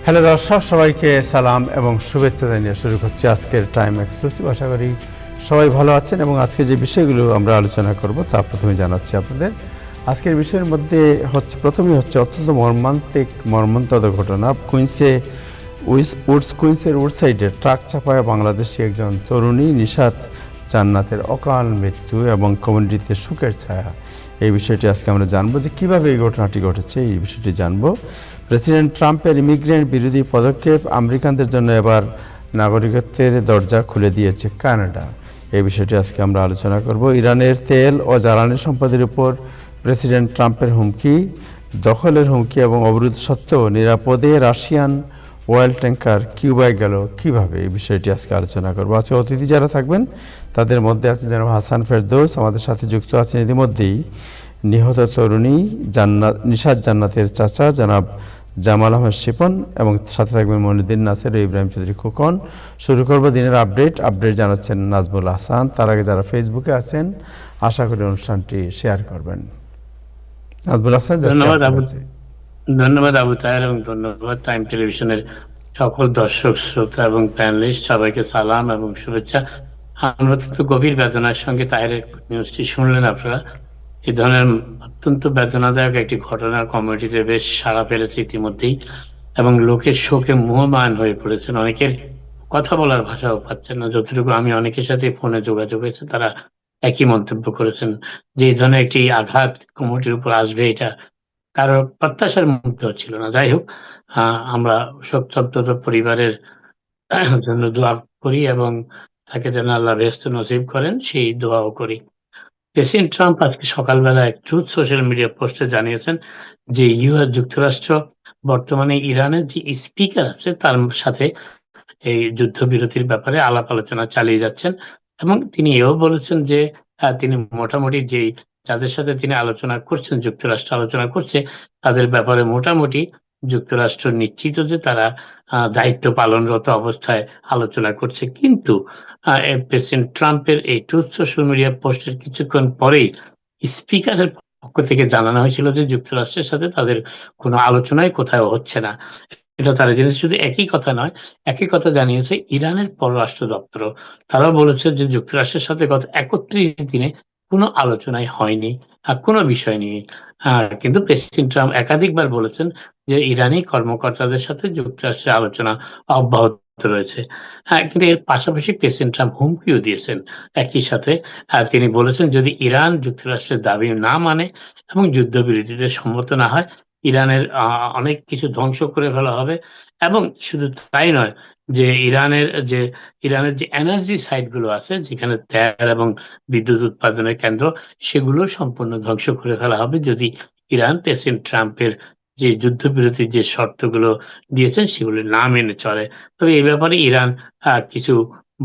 Hello দর্শক, সবাইকে সালাম এবং শুভেচ্ছা জানিয়ে শুরু করছি আজকের টাইম এক্সক্লুসিভ। আশা করি সবাই ভালো আছেন এবং আজকে যে বিষয়গুলো আমরা আলোচনা করব তা প্রথমে জানাচ্ছি আপনাদের। আজকের বিষয়ের মধ্যে প্রথমেই হচ্ছে অত্যন্ত মর্মান্তিক ঘটনা। কুইন্সের উডসাইডে ট্রাক চাপায় বাংলাদেশি একজন তরুণী নিশাত জান্নাতের অকাল মৃত্যু এবং কমিউনিটিতে শোকের ছায়া। এই বিষয়টি আজকে আমরা জানবো যে কীভাবে এই ঘটনাটি ঘটেছে, এই বিষয়টি জানবো। প্রেসিডেন্ট ট্রাম্পের ইমিগ্রেন্ট বিরোধী পদক্ষেপ আমেরিকানদের জন্য এবার নাগরিকত্বের দরজা খুলে দিয়েছে কানাডা। এই বিষয়টি আজকে আমরা আলোচনা করব। ইরানের তেল ও জ্বালানি সম্পদের উপর প্রেসিডেন্ট ট্রাম্পের হুমকি, দখলের হুমকি এবং অবরোধ সত্ত্বেও নিরাপদে রাশিয়ান অয়েল ট্যাঙ্কার কিউবায় গেল কীভাবে, এই বিষয়টি আজকে আলোচনা করব। আজকে অতিথি যারা থাকবেন তাদের মধ্যে আছেন জনাব হাসান ফেরদৌস, আমাদের সাথে যুক্ত আছেন ইতিমধ্যেই নিহত তরুণী নিশাত জান্নাতের চাচা জনাব জামাল আহমেদ শিপন, এবং সাথে থাকবেন মনিউদ্দিন নাসের ও ইব্রাহিম চৌধুরী খোকন। শুরু করব দিনের আপডেট জানাচ্ছেন নাজমুল হাসান। তার আগে যারা ফেসবুকে আছেন আশা করি অনুষ্ঠানটি শেয়ার করবেন। নাজমুল হাসান। ধন্যবাদ আবু তাহের এবং ধন্যবাদ টাইম টেলিভিশনের সকল দর্শক শ্রোতা এবং প্যানেলিস্ট, সবাইকে সালাম এবং শুভেচ্ছা। আমরা তো গভীর বেদনার সঙ্গে তাহেরের নিউজটি শুনলেন আপনারা। এই ধরনের অত্যন্ত বেদনাদায়ক একটি ঘটনা কমিউনিটিতে বেশ সাড়া ফেলেছে ইতিমধ্যেই, এবং লোকের শোকে মুহ্যমান হয়ে পড়েছেন। অনেকের কথা বলার ভাষাও পাচ্ছেন না। যতটুকু আমি অনেকের সাথে ফোনে যোগাযোগ হয়েছে, তারা একই মন্তব্য করেছেন যে এই ধরনের একটি আঘাত কমিউনিটির উপর আসবে, এটা কারো প্রত্যাশার মধ্যে ছিল না। যাই হোক, আমরা শোকসন্তপ্ত পরিবারের জন্য দোয়া করি এবং তাকে যেন আল্লাহ বেহেশত নসিব করেন সেই দোয়াও করি। প্রেসিডেন্ট ট্রাম্প আজকে সকালবেলা এক ট্রুথ সোশ্যাল মিডিয়া পোস্টে জানিয়েছেন যে যুক্তরাষ্ট্র বর্তমানে ইরানের যে স্পিকার আছে তার সাথে এই যুদ্ধবিরতির ব্যাপারে আলাপ আলোচনা চালিয়ে যাচ্ছেন, এবং তিনি এও বলেছেন যে তিনি মোটামুটি যাদের সাথে তিনি আলোচনা করছেন, যুক্তরাষ্ট্র আলোচনা করছে, তাদের ব্যাপারে মোটামুটি যুক্তরাষ্ট্র নিশ্চিত যে তারা দায়িত্ব পালনরত অবস্থায় আলোচনা করছে। কিন্তু প্রেসিডেন্ট ট্রাম্পের এই ট্রুথ সোশ্যাল মিডিয়া পোস্টের কিছুক্ষণ পরেই স্পিকারের পক্ষ থেকে জানানো হয়েছিল যে যুক্তরাষ্ট্রের সাথে তাদের কোনো আলোচনাই কোথাও হচ্ছে না। এটা তারা জেনেছে। শুধু একই কথা নয়, একই কথা জানিয়েছে ইরানের পররাষ্ট্র দপ্তর। তারাও বলেছে যে যুক্তরাষ্ট্রের সাথে গত ৩১ দিনে কোনো আলোচনাই হয়নি কোনো বিষয় নিয়ে। কিন্তু প্রেসিডেন্ট ট্রাম্প একাধিকবার বলেছেন যে ইরানি কর্মকর্তাদের সাথে যুক্তরাষ্ট্রের আলোচনা অব্যাহত রয়েছে। কিন্তু এর পাশাপাশি প্রেসিডেন্ট ট্রাম্প হুমকিও দিয়েছেন একই সাথে। তিনি বলেছেন যদি ইরান যুক্তরাষ্ট্রের দাবি না মানে এবং যুদ্ধবিরতিতে সম্মত না হয়, ইরানের অনেক কিছু ধ্বংস করে ফেলা হবে। এবং শুধু তাই নয়, যে ইরানের যে এনার্জি সাইট গুলো আছে, যেখানে তেল এবং বিদ্যুৎ উৎপাদনের কেন্দ্র, সেগুলো সম্পূর্ণ ধ্বংস করে ফেলা হবে যদি ইরান প্রেসিডেন্ট ট্রাম্পের যে যুদ্ধবিরতির যে শর্তগুলো দিয়েছেন সেগুলো না মেনে চলে। তবে এই ব্যাপারে ইরান কিছু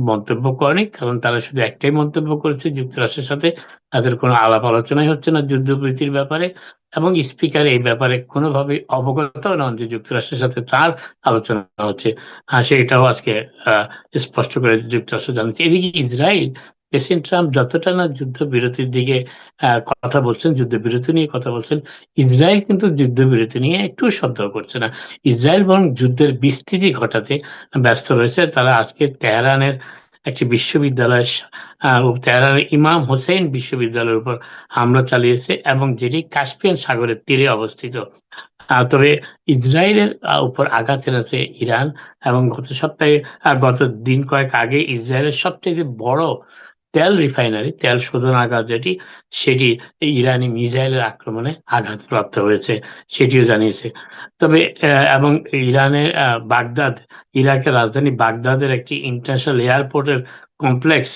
মন্তব্য করেনি, কারণ তারা শুধু একটাই মন্তব্য করেছে, যুক্তরাষ্ট্রের সাথে তাদের কোনো আলাপ আলোচনাই হচ্ছে না যুদ্ধবিরতির ব্যাপারে, এবং স্পিকার এই ব্যাপারে কোনোভাবেই অবগত নন যে যুক্তরাষ্ট্রের সাথে তার আলোচনা হচ্ছে। সেটাও আজকে স্পষ্ট করে যুক্তরাষ্ট্র জানাচ্ছে। এদিকে ইসরায়েল, প্রেসিডেন্ট ট্রাম্প যতটা না যুদ্ধবিরতির দিকে কথা বলছেন, যুদ্ধবিরতি নিয়ে কথা বলছেন, ইসরায়েল কিন্তু যুদ্ধবিরতি নিয়ে একটু শব্দ করছে না। ইসরায়েল বরং যুদ্ধের বিস্তৃতি ঘটাতে ব্যস্ত রয়েছে। তারা আজকে তেহরানের একটি বিশ্ববিদ্যালয়, তেহরানের ইমাম হোসেন বিশ্ববিদ্যালয়ের উপর হামলা চালিয়েছে, এবং যেটি কাস্পিয়ান সাগরের তীরে অবস্থিত। তবে ইসরায়েলের উপর আঘাত এনেছে ইরান, এবং গত দিন কয়েক আগে ইসরায়েলের সবচেয়ে বড় তেল রিফাইনারি, তেল শোধনাগার সেটি ইরানি মিসাইলের আক্রমণে আঘাতপ্রাপ্ত হয়েছে, সেটিও জানিয়েছে। তবে এবং ইরানের ইরাকের রাজধানী বাগদাদের একটি ইন্টারন্যাশনাল এয়ারপোর্টের কমপ্লেক্স,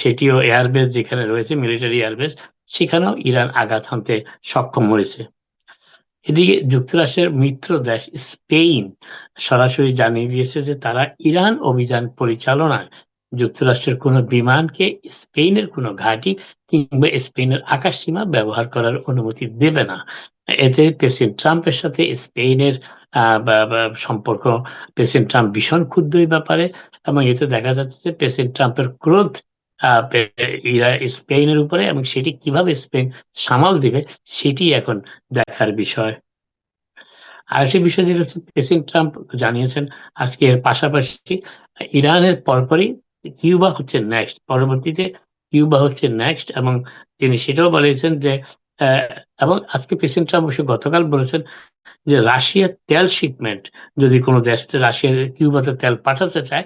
সেটিও এয়ারবেস যেখানে রয়েছে, মিলিটারি এয়ারবেস, সেখানেও ইরান আঘাত হানতে সক্ষম হয়েছে। এদিকে যুক্তরাষ্ট্রের মিত্র দেশ স্পেন সরাসরি জানিয়ে দিয়েছে যে তারা ইরান অভিযান পরিচালনায় যুক্তরাষ্ট্রের কোনো বিমানকে স্পেনের কোনো ঘাঁটি কিংবা স্পেনের আকাশসীমা ব্যবহার করার অনুমতি দেবে না। এতে প্রেসিডেন্ট ট্রাম্পের সাথে স্পেনের সম্পর্ক, প্রেসিডেন্ট ট্রাম্প ভীষণ ক্ষুব্ধ এই ব্যাপারে, এবং এতে দেখা যাচ্ছে যে প্রেসিডেন্ট ট্রাম্পের ক্রোধ স্পেনের উপরে, এবং সেটি কিভাবে স্পেন সামাল দিবে সেটি এখন দেখার বিষয়। আরেকটি বিষয় যেটা হচ্ছে, প্রেসিডেন্ট ট্রাম্প জানিয়েছেন আজকে এর পাশাপাশি ইরানের পরপরই কিউবা হচ্ছে নেক্সট, পরবর্তীতে কিউবা হচ্ছে নেক্সট, এবং তিনি সেটাও বলেছেন যে আহ, এবং আজকে প্রেসিডেন্ট ট্রাম্প অবশ্য গতকাল বলেছেন যে রাশিয়ার তেল শিপমেন্ট যদি কোনো দেশ রাশিয়ার কিউবাতে তেল পাঠাতে চায়,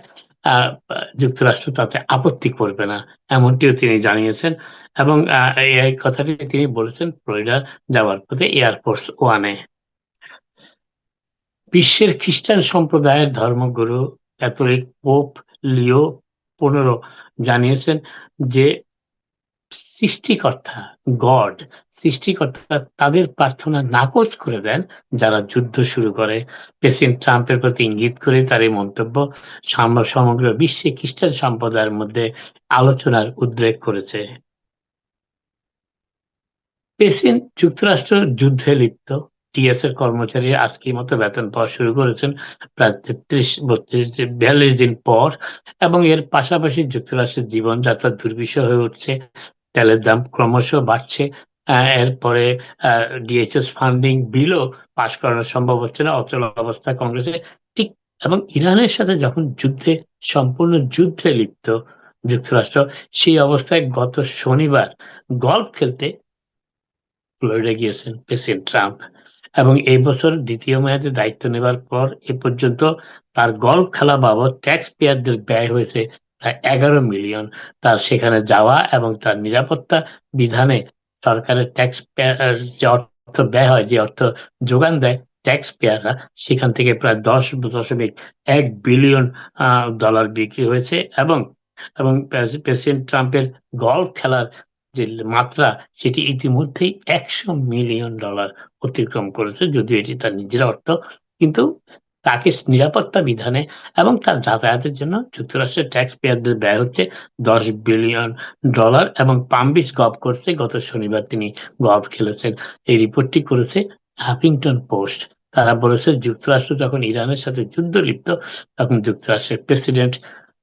যুক্তরাষ্ট্র তাতে আপত্তি করবে না, এমনটিও তিনি জানিয়েছেন। এবং এই কথাটি তিনি বলেছেন ফ্লোরিডা যাওয়ার পথে এয়ারফোর্স ওয়ানে। বিশ্বের খ্রিস্টান সম্প্রদায়ের ধর্মগুরু ক্যাথলিক পোপ লিও 15 জানিয়েছেন যে সৃষ্টিকর্তা গড, সৃষ্টিকর্তা তাদের প্রার্থনা নাকচ করে দেন যারা যুদ্ধ শুরু করে। প্রেসিডেন্ট ট্রাম্পের প্রতি ইঙ্গিত করে তার এই মন্তব্য সমগ্র বিশ্বে খ্রিস্টান সম্প্রদায়ের মধ্যে আলোচনার উদ্রেক করেছে। প্রেসিডেন্ট যুক্তরাষ্ট্র যুদ্ধে লিপ্ত টিএস এর কর্মচারী আজকের মতো বেতন পাওয়া শুরু করেছেন প্রায় 43 42 দিন পর, এবং এর পাশাপাশি যুক্তরাষ্ট্রের জীবনযাত্রা দুর্বিষহ হয়ে উঠছে, তেলের দাম ক্রমশ বাড়ছে। এরপরে ডিএইচএস ফান্ডিং বিলও পাশ করানো সম্ভব হচ্ছে না, অচল অবস্থা কংগ্রেসে। ঠিক, এবং ইরানের সাথে যখন সম্পূর্ণ যুদ্ধে লিপ্ত যুক্তরাষ্ট্র, সেই অবস্থায় গত শনিবার গলফ খেলতে ফ্লোরিডা গিয়েছেন প্রেসিডেন্ট ট্রাম্প, এবং এই বছর দ্বিতীয় মেয়াদে দায়িত্ব নেবার পর এ পর্যন্ত তার গলফ খেলা বাবদ ট্যাক্স পেয়ারদের ব্যয় হয়েছে প্রায় 11 মিলিয়ন। তার সেখানে যাওয়া এবং তার নিরাপত্তা বিধানে সরকারের ট্যাক্স পেয়ার যে অর্থ ব্যয় হয়, যে অর্থ যোগান দেয় ট্যাক্স পেয়াররা, সেখান থেকে প্রায় 10.1 বিলিয়ন ডলার বিক্রি হয়েছে। এবং এবং প্রেসিডেন্ট ট্রাম্পের গলফ খেলার যে মাত্রা, সেটি ইতিমধ্যেই 100 মিলিয়ন ডলার অতিক্রম করেছে, যদিও এটি তার নিজের অর্থ। কিন্তু তাকে নিরাপত্তা বিধানে এবং তার যাতায়াতের জন্য যুক্তরাষ্ট্রের ট্যাক্স পেয়ারদের ব্যয় হচ্ছে 10 বিলিয়ন ডলার। এবং পাম বিচ গলফ কোর্সে গত শনিবার তিনি গলফ খেলেছেন। এই রিপোর্টটি করেছে হাফিংটন পোস্ট। তারা বলেছে যুক্তরাষ্ট্র যখন ইরানের সাথে যুদ্ধ লিপ্ত, তখন যুক্তরাষ্ট্রের প্রেসিডেন্ট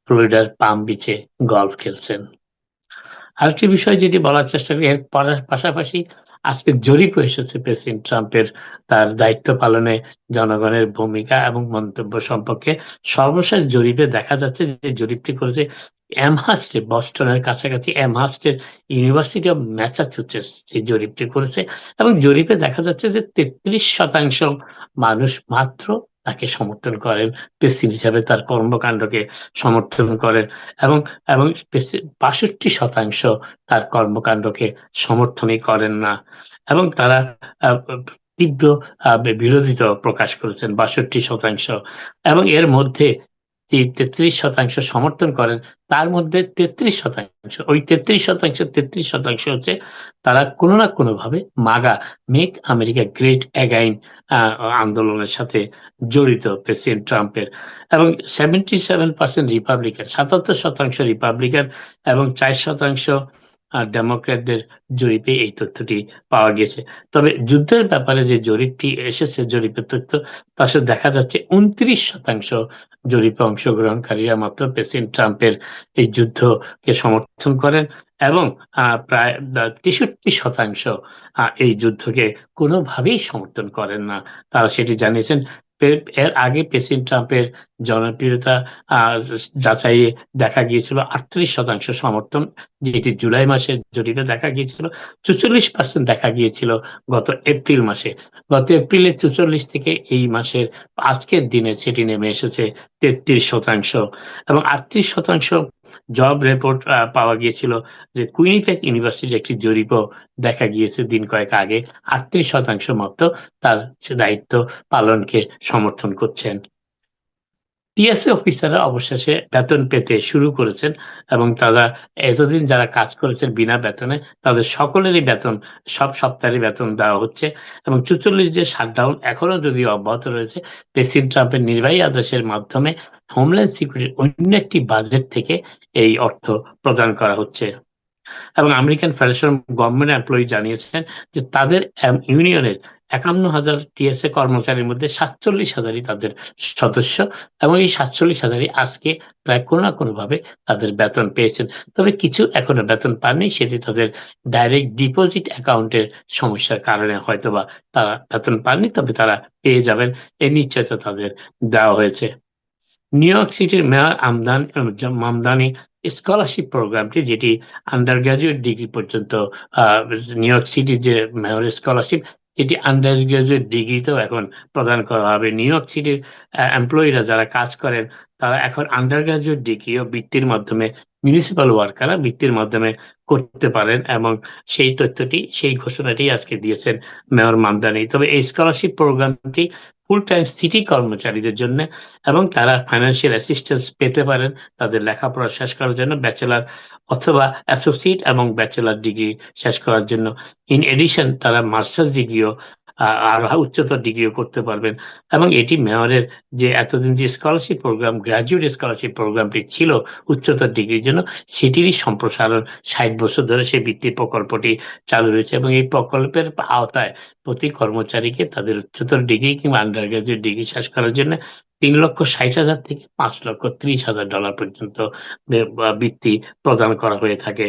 ফ্লোরিডার পাম বিচে গলফ খেলছেন। আরেকটি বিষয় যেটি বলার চেষ্টা করি, এর পাশাপাশি আজকে জরিপ এসেছে প্রেসিডেন্ট ট্রাম্পের তার দায়িত্ব পালনে জনগণের ভূমিকা এবং মন্তব্য সম্পর্কে। সর্বশেষ জরিপে দেখা যাচ্ছে, যে জরিপটি করেছে অ্যামহার্স্টে, বস্টনের কাছাকাছি অ্যামহার্স্টের ইউনিভার্সিটি অফ ম্যাসাচুসেটস, যে জরিপটি করেছে। এবং জরিপে দেখা যাচ্ছে যে 33% মানুষ মাত্র তাকে সমর্থন করেন, প্রেসিডেন্ট হিসাবে তার কর্মকাণ্ডকে সমর্থন করেন, এবং এবং 62% তার কর্মকাণ্ডকে সমর্থনই করেন না, এবং তারা আহ, তীব্র বিরোধিতা প্রকাশ করেছেন 62%। এবং এর মধ্যে যে 33% সমর্থন করেন, তার মধ্যে 33%, ওই 33% হচ্ছে তারা কোনো না কোনো ভাবে মাগা, মেক আমেরিকা গ্রেট অ্যাগাইন আন্দোলনের সাথে জড়িত প্রেসিডেন্ট ট্রাম্পের। এবং 77% রিপাবলিকান, 77% রিপাবলিকান এবং 4% ডেমোক্র্যাটদের জরিপে এই তথ্যটি পাওয়া গেছে। তবে যুদ্ধের ব্যাপারে যে জরিপটি এসেছে, জরিপের তথ্য, তার সাথে দেখা যাচ্ছে 29% জরিপে অংশগ্রহণকারীরা মাত্র প্রেসিডেন্ট ট্রাম্পের এই যুদ্ধকে সমর্থন করেন, এবং প্রায় 63% এই যুদ্ধকে কোনোভাবেই সমর্থন করেন না। তারা সেটি জানিয়েছেন। এর আগে প্রেসিডেন্ট ট্রাম্পের জনপ্রিয়তা যাচাইয়ে দেখা গিয়েছিল 38% সমর্থন, যেটি জুলাই মাসের জরিপে দেখা গিয়েছিল। 44% দেখা গিয়েছিল গত এপ্রিল মাসে। গত এপ্রিলে 44 থেকে এই মাসের আজকের দিনে সেটি নেমে এসেছে 33%। এবং 38% জব রিপোর্ট পাওয়া গিয়েছিল, যে কুইনিপেক ইউনিভার্সিটির একটি জরিপও দেখা গিয়েছে দিন কয়েক আগে, 38% মাত্র তার দায়িত্ব পালনকে সমর্থন করছেন। টিএসএ অফিসাররা অবশেষে বেতন পেতে শুরু করেছেন, এবং তারা এতদিন যারা কাজ করেছেন বিনা বেতনে, তাদের সকলেরই বেতন সব সপ্তাহের বেতন দেওয়া হচ্ছে। এবং 44 যে শাটডাউন এখনো যদিও অব্যাহত রয়েছে, প্রেসিডেন্ট ট্রাম্পের নির্বাহী আদেশের মাধ্যমে হোমল্যান্ড সিকিউরিটির অন্য একটি বাজেট থেকে এই অর্থ প্রদান করা হচ্ছে। এবং আমেরিকান ফেডারেশন গভর্নমেন্ট এমপ্লয়ি জানিয়েছেন যে তাদের ইউনিয়নের ৫১,০০০ টিএসএ কর্মচারীর মধ্যে ৪৭,০০০ই তাদের সদস্য এবং এই ৪৭,০০০ই আজকে প্রায় কোনো না কোনোভাবে তাদের বেতন পেয়েছেন। তবে কিছু এখনো বেতন পাননি, সেটি তাদের ডাইরেক্ট ডিপোজিট অ্যাকাউন্টের সমস্যার কারণে হয়তোবা তারা বেতন পাননি, তবে তারা পেয়ে যাবেন এই নিশ্চয়তা তাদের দেওয়া হয়েছে। নিউ ইয়র্ক সিটির মেয়র মামদানি স্কলারশিপ প্রোগ্রামটি, যেটি আন্ডার গ্র্যাজুয়েট ডিগ্রি পর্যন্ত নিউ ইয়র্ক সিটির যে মেয়র স্কলারশিপ, যেটি আন্ডার গ্র্যাজুয়েট ডিগ্রিতেও এখন প্রদান করা হবে। নিউ ইয়র্ক সিটির এমপ্লয়িরা যারা কাজ করেন তারা এখন আন্ডার গ্র্যাজুয়েট ডিগ্রিও বৃত্তির মাধ্যমে, মিউনিসিপাল ওয়ার্কাররা বৃত্তির মাধ্যমে করতে পারেন এবং সেই ঘোষণাটি আজকে দিয়েছেন মেয়র মামদানি। তবে এই স্কলারশিপ প্রোগ্রামটি ফুল টাইম সিটি কর্মচারীদের জন্য এবং তারা ফাইন্যান্সিয়াল অ্যাসিস্ট্যান্স পেতে পারেন তাদের লেখাপড়া শেষ করার জন্য, ব্যাচেলর অথবা অ্যাসোসিয়েট এবং ব্যাচেলর ডিগ্রি শেষ করার জন্য। ইন এডিশন তারা মাস্টার্স ডিগ্রিও আর উচ্চতর ডিগ্রিও করতে পারবেন এবং এটি মেয়রের যে এতদিন যে স্কলারশিপ প্রোগ্রাম, গ্র্যাজুয়েট স্কলারশিপ প্রোগ্রামটি ছিল উচ্চতর ডিগ্রির জন্য, সেটিরই সম্প্রসারণ। ৬০ বছর ধরে সেই বৃত্তি প্রকল্পটি চালু রয়েছে এবং এই প্রকল্পের আওতায় প্রতি কর্মচারীকে তাদের উচ্চতর ডিগ্রি কিংবা আন্ডার গ্র্যাজুয়েট ডিগ্রি শেষ করার জন্য $৩,৬০,০০০ থেকে $৫,৩০,০০০ পর্যন্ত বৃত্তি প্রদান করা হয়ে থাকে।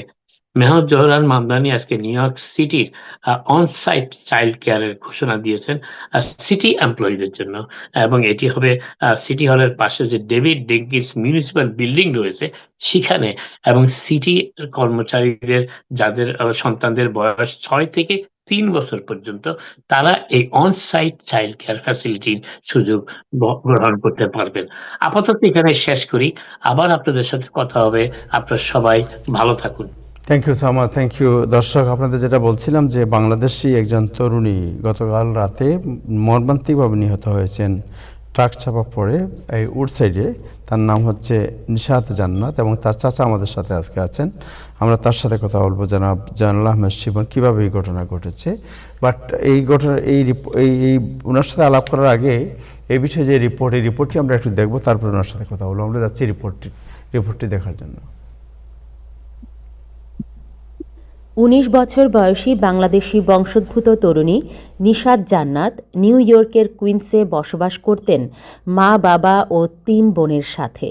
মেয়র জোহরান মামদানি আজকে নিউ ইয়র্ক সিটির অন-সাইট চাইল্ড কেয়ারের ঘোষণা দিয়েছেন সিটি এমপ্লয়িদের জন্য এবং এটি হবে সিটি হলের পাশে যে ডেভিড ডেঙ্কিস মিউনিসিপাল বিল্ডিং রয়েছে সেখানে, এবং সিটি কর্মচারীদের যাদের সন্তানদের বয়স ৬ থেকে ৩ বছর পর্যন্ত তারা এই অন-সাইট চাইল্ড কেয়ার ফ্যাসিলিটির সুযোগ গ্রহণ করতে পারবেন। আপাতত এখানে শেষ করি, আবার আপনাদের সাথে কথা হবে। আপনারা সবাই ভালো থাকুন। থ্যাংক ইউ সামা, থ্যাংক ইউ। দর্শক, আপনাদের যেটা বলছিলাম যে বাংলাদেশি একজন তরুণী গতকাল রাতে মর্মান্তিকভাবে নিহত হয়েছেন ট্রাক চাপা পড়ে এই উডসাইডে। তার নাম হচ্ছে নিশাত জান্নাত এবং তার চাচা আমাদের সাথে আজকে আছেন। আমরা তার সাথে কথা বলবো, জনাব জানাল আহমেদ শিবন, কীভাবে এই ঘটনা ঘটেছে। বাট এই ঘটনা এই ওনার সাথে আলাপ করার আগে এই বিষয়ে যে রিপোর্টটি আমরা একটু দেখবো, তারপরে ওনার সাথে কথা বলবো। আমরা যাচ্ছি রিপোর্টটি দেখার জন্য। ১৯ বছর বয়সী বাংলাদেশি বংশোদ্ভূত তরুণী নিশাত জান্নাত নিউ ইয়র্কের কুইন্সে বসবাস করতেন মা, বাবা ও ৩ বোনের সাথে।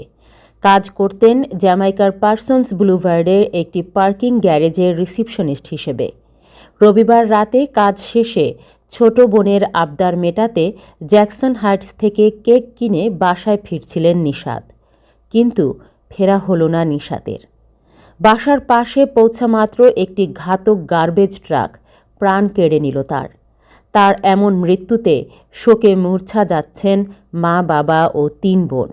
কাজ করতেন জ্যামাইকার পার্সন্স বুলভার্ডের একটি পার্কিং গ্যারেজের রিসিপশনিস্ট হিসেবে। রবিবার রাতে কাজ শেষে ছোট বোনের আবদার মেটাতে জ্যাকসন হাইটস থেকে কেক কিনে বাসায় ফিরছিলেন নিশাত। কিন্তু ফেরা হলো না নিশাতের। বাসার পাশে পৌঁছামাত্র একটি ঘাতক গার্বেজ ট্রাক প্রাণ কেড়ে নিল তার এমন মৃত্যুতে শোকে মূর্ছা যাচ্ছেন মা, বাবা ও ৩ বোন।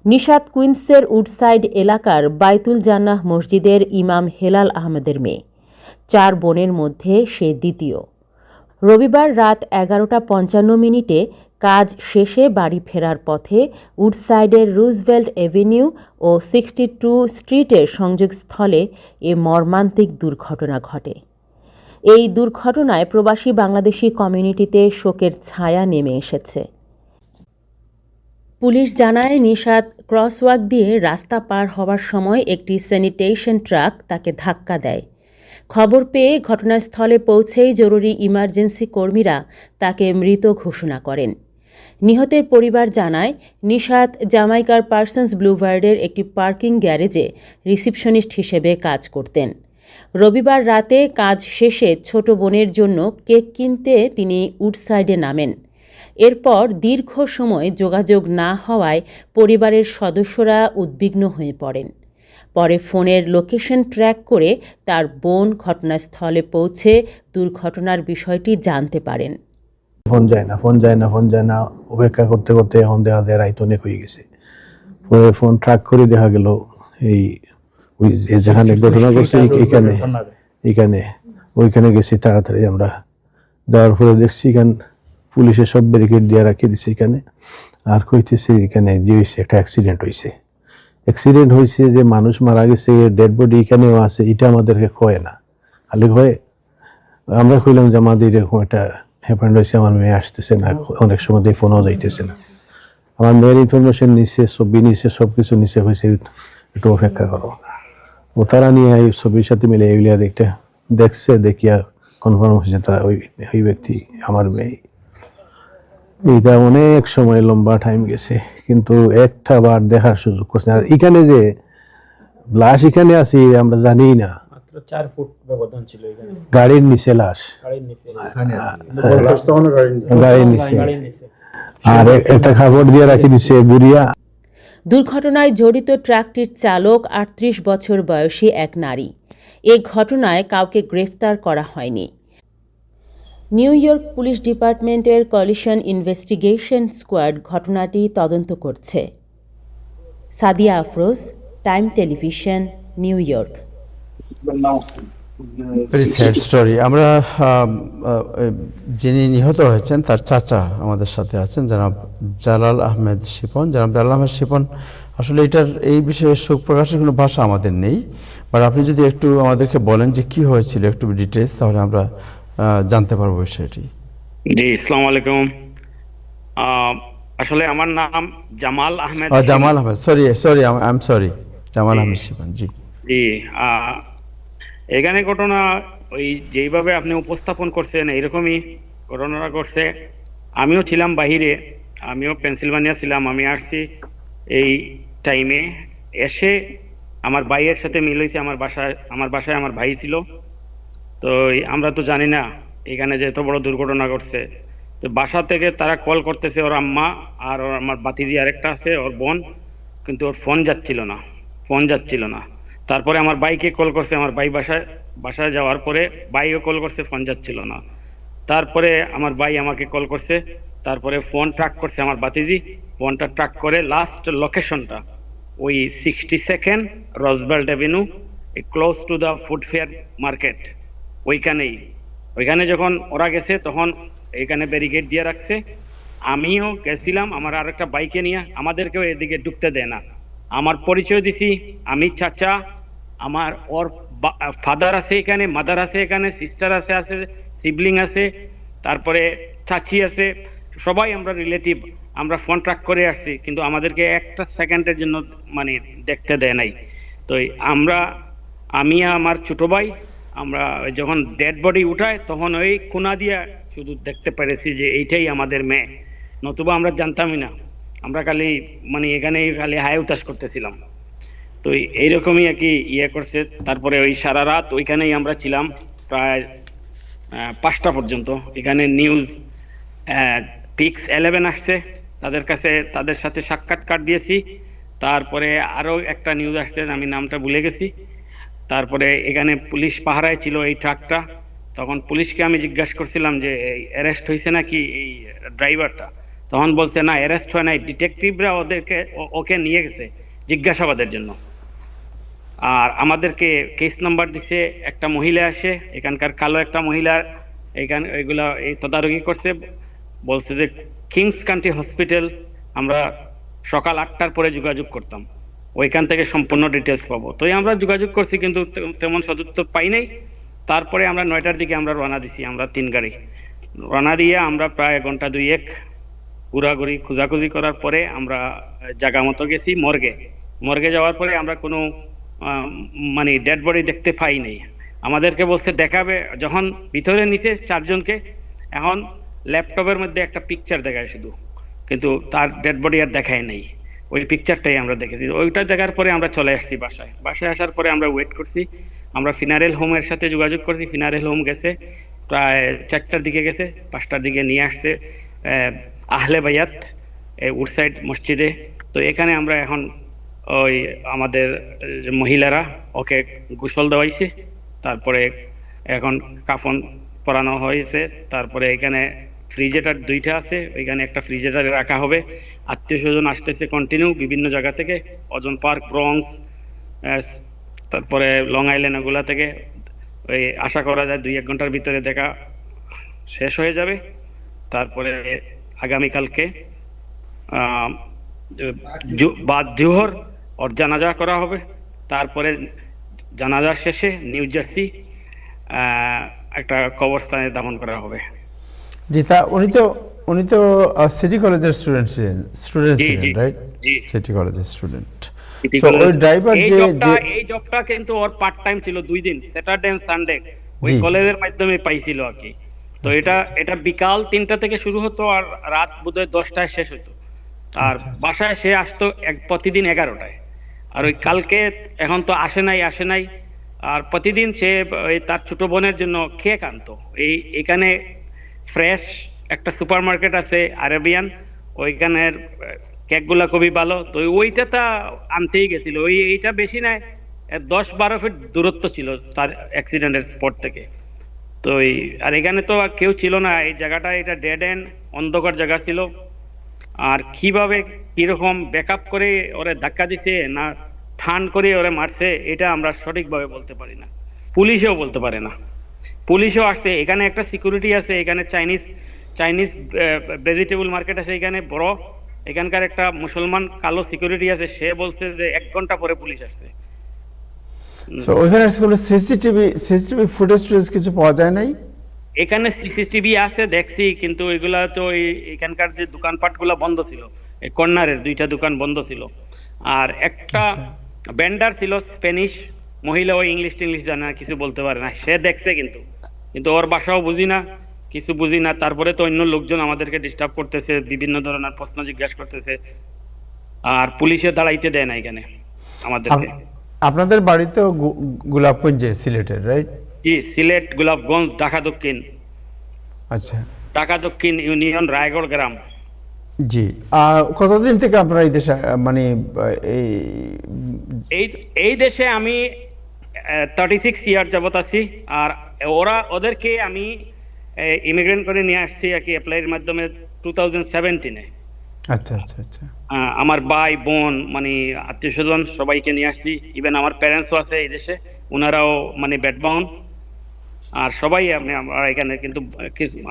নিশাত কুইন্সের উডসাইড এলাকার বাইতুল জান্নাহ মসজিদের ইমাম হেলাল আহমেদের মেয়ে। ৪ বোনের মধ্যে সে দ্বিতীয়। রবিবার রাত ১১:৫৫ কাজ শেষে বাড়ি ফেরার পথে উডসাইডের রুজভেল্ট এভিনিউ ও 62 স্ট্রিটের সংযোগস্থলে এ মর্মান্তিক দুর্ঘটনা ঘটে। এই দুর্ঘটনায় প্রবাসী বাংলাদেশি কমিউনিটিতে শোকের ছায়া নেমে এসেছে। পুলিশ জানায়, নিশাত ক্রসওয়াক দিয়ে রাস্তা পার হওয়ার সময় একটি স্যানিটেশন ট্রাক তাকে ধাক্কা দেয়। খবর পেয়ে ঘটনাস্থলে পৌঁছেই জরুরি ইমার্জেন্সি কর্মীরা তাকে মৃত ঘোষণা করেন। নিহতের পরিবার জানায়, নিশাত জ্যামাইকার পার্সন্স বুলভার্ডের একটি পার্কিং গ্যারেজে রিসিপশনিস্ট হিসেবে কাজ করতেন। রবিবার রাতে কাজ শেষে ছোট বোনের জন্য কেক কিনতে তিনি উডসাইডে নামেন। এরপর দীর্ঘ সময় যোগাযোগ না হওয়ায় পরিবারের সদস্যরা উদ্বিগ্ন হয়ে পড়েন। পরে ফোনের লোকেশন ট্র্যাক করে তার বোন ঘটনাস্থলে পৌঁছে দুর্ঘটনার বিষয়টি জানতে পারেন। ফোন যায় না অপেক্ষা করতে করতে এখন দেখা যায় রাত অনেক হয়ে গেছে। পরে ফোন ট্র্যাক করে দেখা গেল যেখানে ঘটনা ঘটছে ওইখানে গেছি তাড়াতাড়ি আমরা। যাওয়ার পরে দেখছি এখানে পুলিশের সব ব্যারিকেড দিয়ে রাখিয়ে দিচ্ছে এখানে। আর কইতেছে এখানে যে হয়েছে একটা অ্যাক্সিডেন্ট হয়েছে যে মানুষ মারা গেছে, ডেড বডি এখানেও আছে, এটা আমাদেরকে কয় না, খালি কয় আমরা কইলাম যে আমাদের এরকম একটা হ্যাপেন্ড হয়েছে, আমার মেয়ে আসতেছে না, অনেক সময় দিয়ে ফোনও যাইতেছে না। আমার মেয়ের ইনফরমেশন নিচ্ছে, ছবি নিচ্ছে, সব কিছু নিচ্ছে, হয়েছে একটু অপেক্ষা করো। ও তারা নিয়ে এই ছবির সাথে মিলে এগুলিয়া দেখছে, দেখিয়া কনফার্ম হয়েছে তারা ওই ব্যক্তি আমার মেয়ে। এইটা অনেক সময় লম্বা টাইম গেছে, কিন্তু একটা বার দেখার সুযোগ করছে। আর এখানে যে লাশ এখানে আছি আমরা জানি না, মাত্র 4 ফুট ব্যবধান ছিল এখানে, গাড়ির নিচে লাশ, গাড়ির নিচে। গাড়ির নিচে। গাড়ির নিচে আর একটা খাবার দিয়ে রাখি দিছে গুড়িয়া। দুর্ঘটনায় জড়িত ট্রাকটির চালক ৩৮ বছর বয়সী এক নারী। এ ঘটনায় কাউকে গ্রেফতার করা হয়নি। নিউ ইয়র্ক পুলিশ ডিপার্টমেন্টের কলিশন ইনভেস্টিগেশন স্কোয়াড ঘটনাটি তদন্ত করছে। Sadia Afroz, time television, new York. Very sad story. আমরা যিনি নিহত হয়েছেন তার চাচা আমাদের সাথে আছেন, জনাব জালাল আহমেদ শিপন। জনাব জালাল আহমেদ শিপন, আসলে এই বিষয়ে শোক প্রকাশের কোনো ভাষা আমাদের নেই, বাট আপনি যদি একটু আমাদেরকে বলেন যে কি হয়েছিল একটু ডিটেলস, তাহলে আমরা জানতে পারবো বিষয়টি। জি, আসসালামু আলাইকুম। আসলে আমার নাম Jamal Ahmed. Jamal Ahmed, sorry I am sorry, Jamal Ahmed Shipon. জি জি, এখানে ঘটনা ওই যেইভাবে আপনি উপস্থাপন করছেন এইরকমই ঘটনাটা ঘটছে। আমিও ছিলাম বাহিরে, আমিও পেনসিলভানিয়া ছিলাম। আমি আসছি এই টাইমে, এসে আমার ভাইয়ের সাথে মিল হয়েছে। আমার বাসায় আমার ভাই ছিল। তো আমরা তো জানি না এখানে যে এত বড় দুর্ঘটনা ঘটছে। তো বাসা থেকে তারা কল করতেছে, ওর আম্মা আর ওর আমার বাতিজি আরেকটা আছে, ওর বোন, কিন্তু ওর ফোন যাচ্ছিল না। তারপরে আমার ভাইকে কল করছে, আমার ভাই বাসায় যাওয়ার পরে ভাইও কল করছে, ফোন যাচ্ছিল না। তারপরে আমার ভাই আমাকে কল করছে, তারপরে ফোন ট্র্যাক করছে আমার বাতিজি, ফোনটা ট্র্যাক করে লাস্ট লোকেশনটা ওই 62nd Roosevelt Avenue, close to the food fair market. ওইখানে যখন ওরা গেছে তখন এইখানে ব্যারিকেড দিয়ে রাখছে। আমিও গেছিলাম আমার আরেকটা বাইকে নিয়ে, আমাদেরকেও এদিকে ঢুকতে দেয় না। আমার পরিচয় দিছি, আমি চাচা, ওর ফাদার আছে এখানে, মাদার আছে এখানে, সিস্টার আছে, সিবলিং আছে, তারপরে চাচি আছে, সবাই আমরা রিলেটিভ। আমরা ফোন ট্র্যাক করে আসছি, কিন্তু আমাদেরকে একটা সেকেন্ডের জন্য মানে দেখতে দেয় নাই। তো আমি আমার ছোট ভাই, আমরা যখন ডেড বডি উঠায় তখন ওই কোনা দিয়া শুধু দেখতে পেরেছি যে এইটাই আমাদের মেয়ে, নতুবা আমরা জানতামই না। আমরা খালি মানে এখানে খালি হায় উতাস করতেছিলাম। তো এইরকমই আর কি করছে। তারপরে ওই সারা রাত ওইখানেই আমরা ছিলাম প্রায় 5টা পর্যন্ত। এখানে নিউজ পিক্স 11 আসছে, তাদের সাথে সাক্ষাৎকার দিয়েছি। তারপরে আরও একটা নিউজ আসছে, আমি নামটা ভুলে গেছি। তারপরে এখানে পুলিশ পাহারায় ছিল এই ট্রাকটা। তখন পুলিশকে আমি জিজ্ঞাসা করছিলাম যে অ্যারেস্ট হয়েছে নাকি এই ড্রাইভারটা। তখন বলছে না, অ্যারেস্ট হয় নাই, ডিটেকটিভরা ওকে নিয়ে গেছে জিজ্ঞাসাবাদের জন্য। আর আমাদেরকে কেস নাম্বার দিছে, একটা মহিলা আসে এখানকার, কালো একটা মহিলা এগুলা এই তদারকি করছে। বলছে যে কিংস কান্ট্রি হসপিটাল, আমরা সকাল 8টার পরে যোগাযোগ করতাম, ওইখান থেকে সম্পূর্ণ ডিটেলস পাবো। তো আমরা যোগাযোগ করছি, কিন্তু তেমন সদুত্তর পাই নাই। তারপরে আমরা 9টার দিকে আমরা রওনা দিছি, আমরা 3 গাড়ি রওনা দিয়ে আমরা প্রায় ঘন্টা 2-1 ঘোরাঘুরি খোঁজাখুঁজি করার পরে আমরা জায়গা মতো গেছি মর্গে যাওয়ার পরে আমরা কোনো মানে ডেড বডি দেখতে পাই নাই। আমাদেরকে বলছে দেখাবে, যখন ভিতরে নিচে 4 জনকে, এখন ল্যাপটপের মধ্যে একটা পিকচার দেখায় শুধু, কিন্তু তার ডেড বডি আর দেখায় নাই। ওই পিকচারটাই আমরা দেখেছি। ওইটা দেখার পরে আমরা চলে আসছি বাসায় আসার পরে আমরা ওয়েট করছি। আমরা ফিনারেল হোমের সাথে যোগাযোগ করছি, ফিনারেল হোম গেছে প্রায় 4টার দিকে গেছে, 5টার দিকে নিয়ে আসছে আহলে বাইয়াত উডসাইড মসজিদে। তো এখানে আমরা এখন ওই আমাদের মহিলারা ওকে গোসল দেওয়াইছে, তারপরে এখন কাফন পরানো হয়েছে। তারপরে এখানে ফ্রিজেটার 2টা আছে, ওইখানে একটা ফ্রিজেটারে রাখা হবে। আত্মীয় স্বজন আসতেছে কন্টিনিউ বিভিন্ন জায়গা থেকে, অজন পার্ক, ব্রঙ্কস, তারপরে লং আইল্যান্ড, ওগুলা থেকে। ওই আশা করা যায় 2-1 ঘন্টার ভিতরে দেখা শেষ হয়ে যাবে। তারপরে আগামীকালকে বাদ জোহর ওর জানাজা করা হবে। তারপরে জানাজার শেষে নিউ জার্সি একটা কবরস্থানে দাফন করা হবে। জি, তা উনি তো সিটি কলেজের স্টুডেন্ট ছিলেন, রাইট? জি, সিটি কলেজের স্টুডেন্ট। সিটি So, কলেজ ওই driver এই জবটা কিন্তু ওর পার্ট টাইম ছিল 2 দিন, স্যাটারডে এন্ড সানডে ওই জি। কলেজের মাধ্যমে পাইছিল আর কি। তো এটা বিকাল 3টা থেকে শুরু হতো আর রাত বোধহয় 10টায় শেষ হতো। আর বাসায় সে আসতো প্রতিদিন 11টায়। আর ওই কালকে এখন তো আসে নাই আর প্রতিদিন সে ওই তার ছোট বোনের জন্য কেক আনতো। এখানে ফ্রেশ একটা সুপার মার্কেট আছে আরেবিয়ান, ওইখানের কেকগুলা খুবই ভালো। তো ওইটা তা আনতেই গেছিল। এইটা বেশি নাই, 10-12 ফিট দূরত্ব ছিল তার অ্যাক্সিডেন্টের স্পট থেকে। তো আর এখানে তো আর কেউ ছিল না, এই জায়গাটা এটা ডেড এন্ড অন্ধকার জায়গা ছিল। আর কিভাবে কিরকম ব্যাকআপ করে ওরে ধাক্কা দিছে না ঠান করে ওরে মারছে এটা আমরা সঠিকভাবে বলতে পারি না, পুলিশও বলতে পারে না। পুলিশও আসছে, এখানে একটা সিকিউরিটি আছে, এখানে চাইনিজ ভেজিটেবল মার্কেট আছে এখানে বড়, এখানকার একটা মুসলমান কালো সিকিউরিটি আছে, সে বলছে যে 1 ঘন্টা পরে পুলিশ আসছে। So, ওইখানে কোনো সিসিটিভি ফুটেজ কিছু পাওয়া যায় নাই? এখানে সিসিটিভি আছে দেখছি, কিন্তু এগুলা তো এখানকার যে দোকানপাট গুলা বন্ধ ছিল, এই কর্নারের 2টা দোকান বন্ধ ছিল। আর একটা ভেন্ডার ছিল স্প্যানিশ মহিলা, ওই ইংলিশ জানে না, কিছু বলতে পারে না, সে দেখছে কিন্তু ওর ভাষাও কিছু বুঝি না। তারপরে তো অন্য লোকজন আমাদেরকে ডিস্টার্ব করতেছে, বিভিন্ন ধরনের প্রশ্ন জিজ্ঞাসা করতেছে, আর পুলিশে দাঁড়াইতে দেয় না এখানে আমাদেরকে। আপনাদের বাড়িতে গোলাপগঞ্জে, সিলেটের, রাইট? জি, সিলেট গোলাপগঞ্জ, ঢাকা দক্ষিণ। আচ্ছা, ঢাকা দক্ষিণ ইউনিয়ন, রায়গড় গ্রাম। জি। কতদিন থেকে আপনারা এই দেশে মানে এই দেশে আমি 36 ইয়ার যাবত আছি। আর ওদেরকে আমি ইমিগ্রেন্ট করে নিয়ে আসছি আর কি, অ্যাপ্লাইয়ের মাধ্যমে 2017-এ। আচ্ছা আচ্ছা আচ্ছা। আমার ভাই বোন মানে আত্মীয় স্বজন সবাইকে নিয়ে আসছি, ইভেন আমার প্যারেন্টসও আছে এই দেশে, ওনারাও মানে ব্যাটবাউন। আর সবাই আমরা এখানে, কিন্তু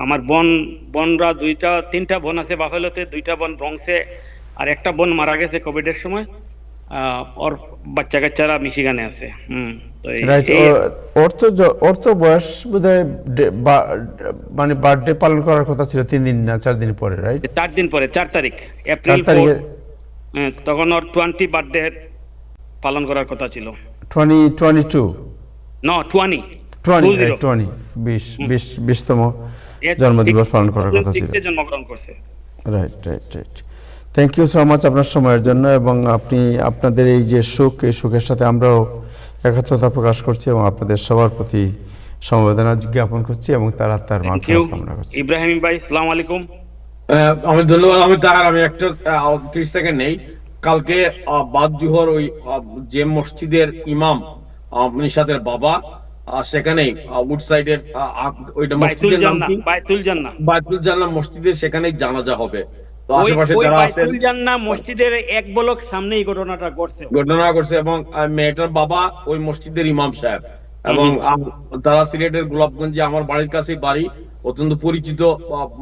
আমার বোনরা 3টা বোন আছে বাফেলোতে, 2টা বোন ব্রঙ্কসে, আর একটা বোন মারা গেছে কোভিডের সময়। ওর বাচ্চা কাচ্চারা মিশিগানে আছে। তো ওর তো বয়স বোধহয় মানে বার্থডে পালন করার কথা ছিল 3 দিন না 4 দিন পরে, রাইট? 4 দিন পরে, 4 তারিখ এপ্রিল 4, তখন ওর 20 বার্থডে পালন করার কথা ছিল। 2022 না 20 20তম জন্মদিবস পালন করার কথা ছিল। জন্মগ্রহণ করছে। Right. Thank you so much আপনার সময়ের জন্য, এবং আপনাদের এই যে সুখ, এই সুখের সাথে আমরাও একাত্মতা প্রকাশ করছি এবং আপনাদের সবার প্রতি সমবেদনা জ্ঞাপন করছি এবং তার আত্মার মাগফিরাত কামনা করছি। ইব্রাহিম ভাই, আসসালামু আলাইকুম। আমি ধন্যবাদ। আমি তার একটা 30 সেকেন্ড নেই। কালকে বাদ জোহর ওই যে মসজিদের ইমাম নিশাতের বাবা, সেখানে উড সাইডের ওইটা মসজিদের নাম কি? বাইতুল জান্নাহ মসজিদে, সেখানে জানাজা হবে। তো আশেপাশে যারা আছেন, বাইতুল জান্নাহ মসজিদের 1 ব্লক সামনে এই ঘটনা ঘটছে এবং মেয়েটার বাবা ওই মসজিদের ইমাম সাহেব, এবং তারা সিলেটের গোলাপগঞ্জে আমার বাড়ির কাছেই বাড়ি, অত্যন্ত পরিচিত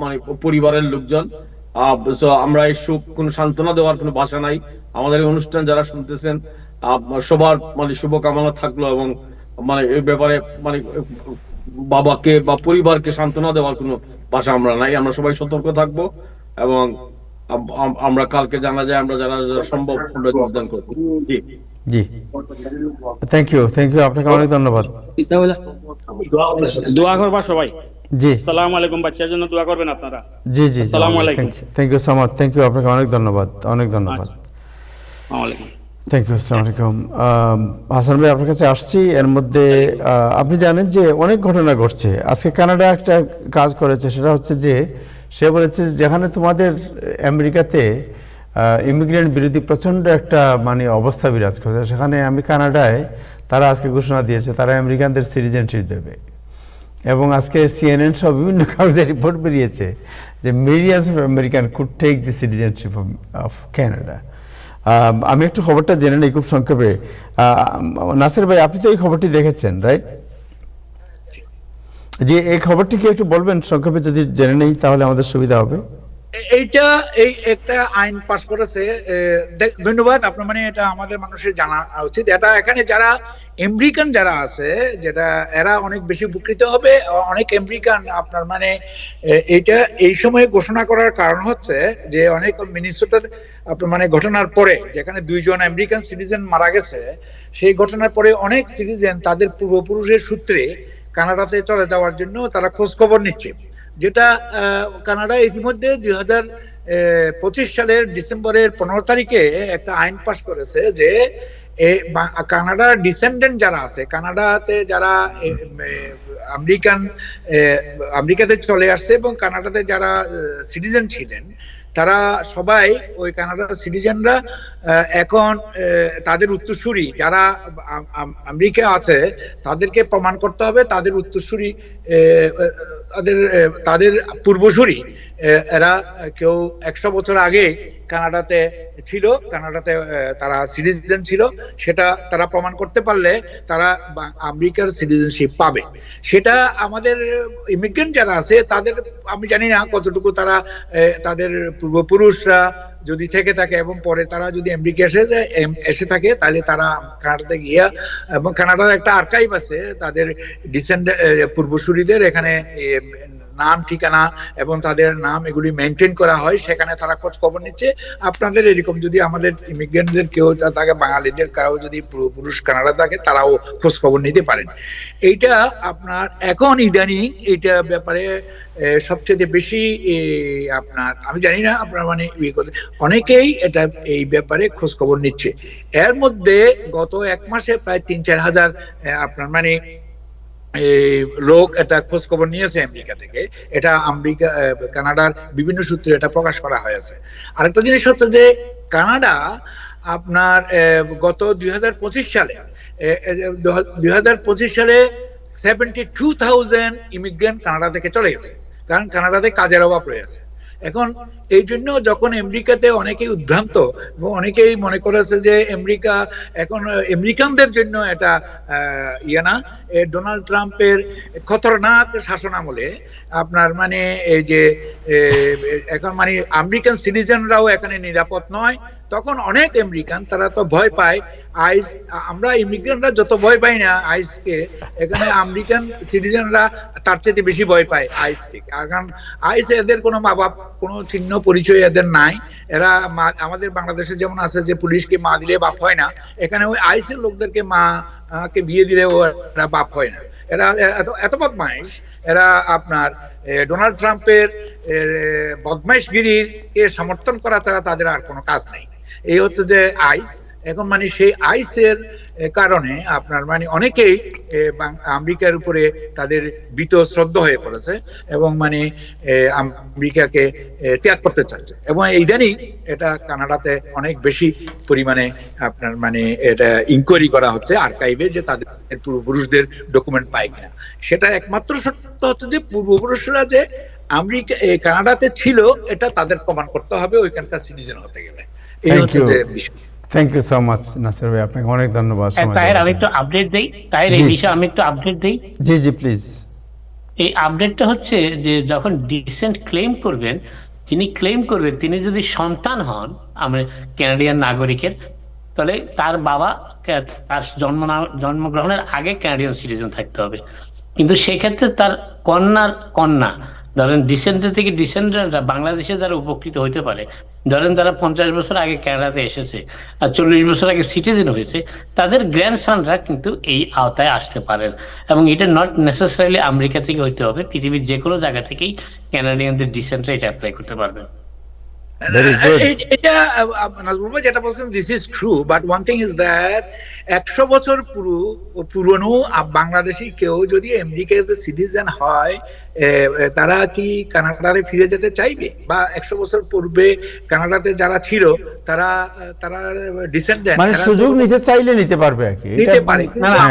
মানে পরিবারের লোকজন। আমরা এই সুখ কোন সান্ত্বনা দেওয়ার কোনো ভাষা নাই। আমাদের এই অনুষ্ঠান যারা শুনতেছেন সবার মানে শুভকামনা থাকলো, এবং মানে এই ব্যাপারে মানে বাবাকে বা পরিবারকে সান্ত্বনা দেওয়ার কোনো ভাষা আমরা নাই। আমরা সবাই সতর্ক থাকবো, এবং আমরা কালকে জানা যায় আমরা যারা সম্ভব যোগদান করবো। জি, থ্যাংক ইউ আপনাকে অনেক ধন্যবাদ। দোয়া করবা সবাই। জি, আসসালামু আলাইকুম। বাচ্চার জন্য দোয়া করবেন আপনারা। জি, আসসালামু আলাইকুম। Thank you so much. Thank you আপনাকে অনেক ধন্যবাদ। আসসালামু আলাইকুম। থ্যাংক ইউ, আসসালামু আলাইকুম। হাসান ভাই, আপনার কাছে আসছি। এর মধ্যে আপনি জানেন যে অনেক ঘটনা ঘটছে। আজকে কানাডা একটা কাজ করেছে, সেটা হচ্ছে যে সে বলেছে যেখানে তোমাদের আমেরিকাতে ইমিগ্রেন্ট বিরোধী প্রচণ্ড একটা মানে অবস্থা বিরাজ করছে, সেখানে কানাডায় তারা আজকে ঘোষণা দিয়েছে তারা আমেরিকানদের সিটিজেনশিপ দেবে। এবং আজকে CNN সহ বিভিন্ন কাগজে রিপোর্ট বেরিয়েছে যে millions of American could take the citizenship of Canada. আমি একটু খবরটা জেনে নিই খুব সংক্ষেপে। নাসির ভাই, আপনি তো এই খবরটি দেখেছেন, রাইট? যে এই খবরটি কি একটু বলবেন সংক্ষেপে, যদি জেনে নেই তাহলে আমাদের সুবিধা হবে। এইটা একটা আইন পাস করেছে। ধন্যবাদ আপনার, মানে এটা আমাদের মানুষের জানা উচিত। এটা এখানে যারা আমেরিকান যারা আছে, যেটা এরা অনেক বেশি উপকৃত হবে। অনেক আমেরিকান আপনার মানে এইটা এই সময়ে ঘোষণা করার কারণ হচ্ছে যে অনেক মিনিসোটার আপনার মানে ঘটনার পরে যেখানে 2 জন আমেরিকান সিটিজেন মারা গেছে, সেই ঘটনার পরে অনেক সিটিজেন তাদের পূর্বপুরুষের সূত্রে কানাডাতে চলে যাওয়ার জন্য তারা খোঁজ খবর নিচ্ছে। যেটা কানাডা ইতিমধ্যে 2025 সালের ডিসেম্বরের 15 তারিখে একটা আইন পাস করেছে যে কানাডার ডিসেন্ডেন্ট যারা আছে, কানাডাতে যারা আমেরিকাতে চলে আসছে এবং কানাডাতে যারা সিটিজেন ছিলেন, তারা সবাই ওই কানাডার সিটিজেনরা এখন তাদের উত্তরসূরি যারা আমেরিকা আছে তাদেরকে প্রমাণ করতে হবে তাদের উত্তরসূরি তাদের পূর্বসূরি এরা কেউ 100 বছর আগে কানাডাতে ছিল, কানাডাতে তারা সিটিজেন ছিল, সেটা তারা প্রমাণ করতে পারলে তারা আমেরিকার সিটিজেনশিপ পাবে। সেটা আমাদের ইমিগ্রেন্ট যারা আছে তাদের আমি জানি না কতটুকু তারা তাদের পূর্বপুরুষরা যদি থেকে থাকে এবং পরে তারা যদি আমেরিকা এসে থাকে তাহলে তারা কানাডাতে গিয়া, এবং কানাডার একটা আর্কাইভ আছে তাদের পূর্বসূরিদের, এখানে নাম ঠিকানা এবং তাদের নাম এগুলি মেনটেন করা হয়, সেখানে তারা খোঁজ খবর নিচ্ছে। আপনাদের এরকম যদি আমাদের ইমিগ্রেন্টদের কেউ থাকে, বাঙালিদের কারো যদি পূর্বপুরুষ কানাডা থাকে, তারাও খোঁজ খবর নিতে পারেন। এইটা আপনার এখন ইদানিং এইটা ব্যাপারে সবচেয়ে বেশি আপনার আমি জানি না আপনার মানে অনেকেই এটা এই ব্যাপারে খোঁজ খবর নিচ্ছে। এর মধ্যে গত 1 মাসে প্রায় 3-4 হাজার আপনার মানে লোক এটা খোঁজ খবর নিয়েছে আমেরিকা থেকে। এটা আমেরিকা কানাডার বিভিন্ন সূত্রে এটা প্রকাশ করা হয়েছে। আরেকটা জিনিস হচ্ছে যে কানাডা আপনার গত 2025 সালে 72,000 ইমিগ্রেন্ট কানাডা থেকে চলে গেছে, কারণ কানাডাতে কাজের অভাব রয়েছে। এখন এই জন্য যখন আমেরিকাতে অনেকেই উদ্ভ্রান্ত এবং অনেকেই মনে করেছে যে আমেরিকা এখন আমেরিকানদের জন্য এটা না, ডোনাল্ড ট্রাম্পের খতরনাক শাসন আমলে আপনার মানে এই যে এখন মানে আমেরিকান সিটিজেনরাও এখানে নিরাপদ নয়, তখন অনেক আমেরিকান তারা তো ভয় পায় আইস। আমরা ইমিগ্রেন্টরা যত ভয় পাই না আইসকে, এখানে আমেরিকান সিটিজেনরা তার চেয়ে বেশি ভয় পায় আইসকে, কারণ আইস এদের কোনো মা বাপ কোনো চিহ্ন পরিচয় এদের নাই। এরা আমাদের বাংলাদেশে যেমন আছে যে পুলিশকে মা দিলে বাপ হয় না, এখানে ওই আইসের লোকদেরকে মাকে বিয়ে দিলে ওরা বাপ হয় না। এরা এত বদমাইশ, এরা আপনার ডোনাল্ড ট্রাম্পের বদমাইশগিরির সমর্থন করা ছাড়া তাদের আর কোনো কাজ নেই। এই হচ্ছে যে আইস। এখন মানে সেই আইসের কারণে আপনার মানে অনেকেই আমেরিকার উপরে তাদের ভীত শ্রদ্ধ হয়ে পড়েছে এবং মানে আমেরিকাকে ত্যাগ করতে চাচ্ছে। এবং ইদানিং এটা কানাডাতে অনেক বেশি পরিমাণে আপনার মানে এটা ইনকোয়ারি করা হচ্ছে আর্কাইভে যে তাদের পূর্বপুরুষদের ডকুমেন্ট পায় কিনা। সেটা একমাত্র সত্য হচ্ছে যে পূর্বপুরুষরা যে আমেরিকা কানাডাতে ছিল এটা তাদের প্রমাণ করতে হবে ওইখানকার সিটিজেন হতে গেলে। এই হচ্ছে যে বিষয়। Thank you so much Nasir ভাই, আপনাকে অনেক ধন্যবাদ। তাহের আমি একটু আপডেট দেই, তাহের এই বিষয়ে আমি একটু আপডেট দেই। জি জি প্লিজ। এই আপডেটটা হচ্ছে যে যখন ডিসেন্ট ক্লেম করবেন, যিনি ক্লেম করবেন তিনি যদি সন্তান হন আমরা কানাডিয়ান নাগরিকের, তাহলে তার বাবা তার জন্মগ্রহণের আগে কানাডিয়ান সিটিজেন থাকতে হবে। কিন্তু সেক্ষেত্রে তার কন্যা ধরেন ডিসেন্ডেন্ট থেকে ডিসেন্ডেন্টরা বাংলাদেশে যারা উপকৃত হইতে পারে, ধরেন তারা 50 বছর আগে কানাডাতে এসেছে আর 40 বছর আগে সিটিজেন হয়েছে, তাদের গ্র্যান্ডসনরা কিন্তু এই আওতায় আসতে পারেন। এবং এটা নট নেসেসারিলি আমেরিকা থেকে হইতে হবে, পৃথিবীর যে কোনো জায়গা থেকেই কানাডিয়ানদের ডিসেন্টরা এটা অ্যাপ্লাই করতে পারবেন। এটা নাজমুল ভাই যেটা বলছেন this is true, but one thing is that 100 বছর পুরনো বাংলাদেশি কেউ যদি আমেরিকাতে সিটিজেন হয়, তারা কি কানাডাতে ফিরে যেতে চাইবে? বা 100 বছর পূর্বে কানাডাতে যারা ছিল তারা ডিসেন্ডেন্ট, মানে সুযোগ নিতে চাইলে নিতে পারবে আর কি, নিতে পারে। না না,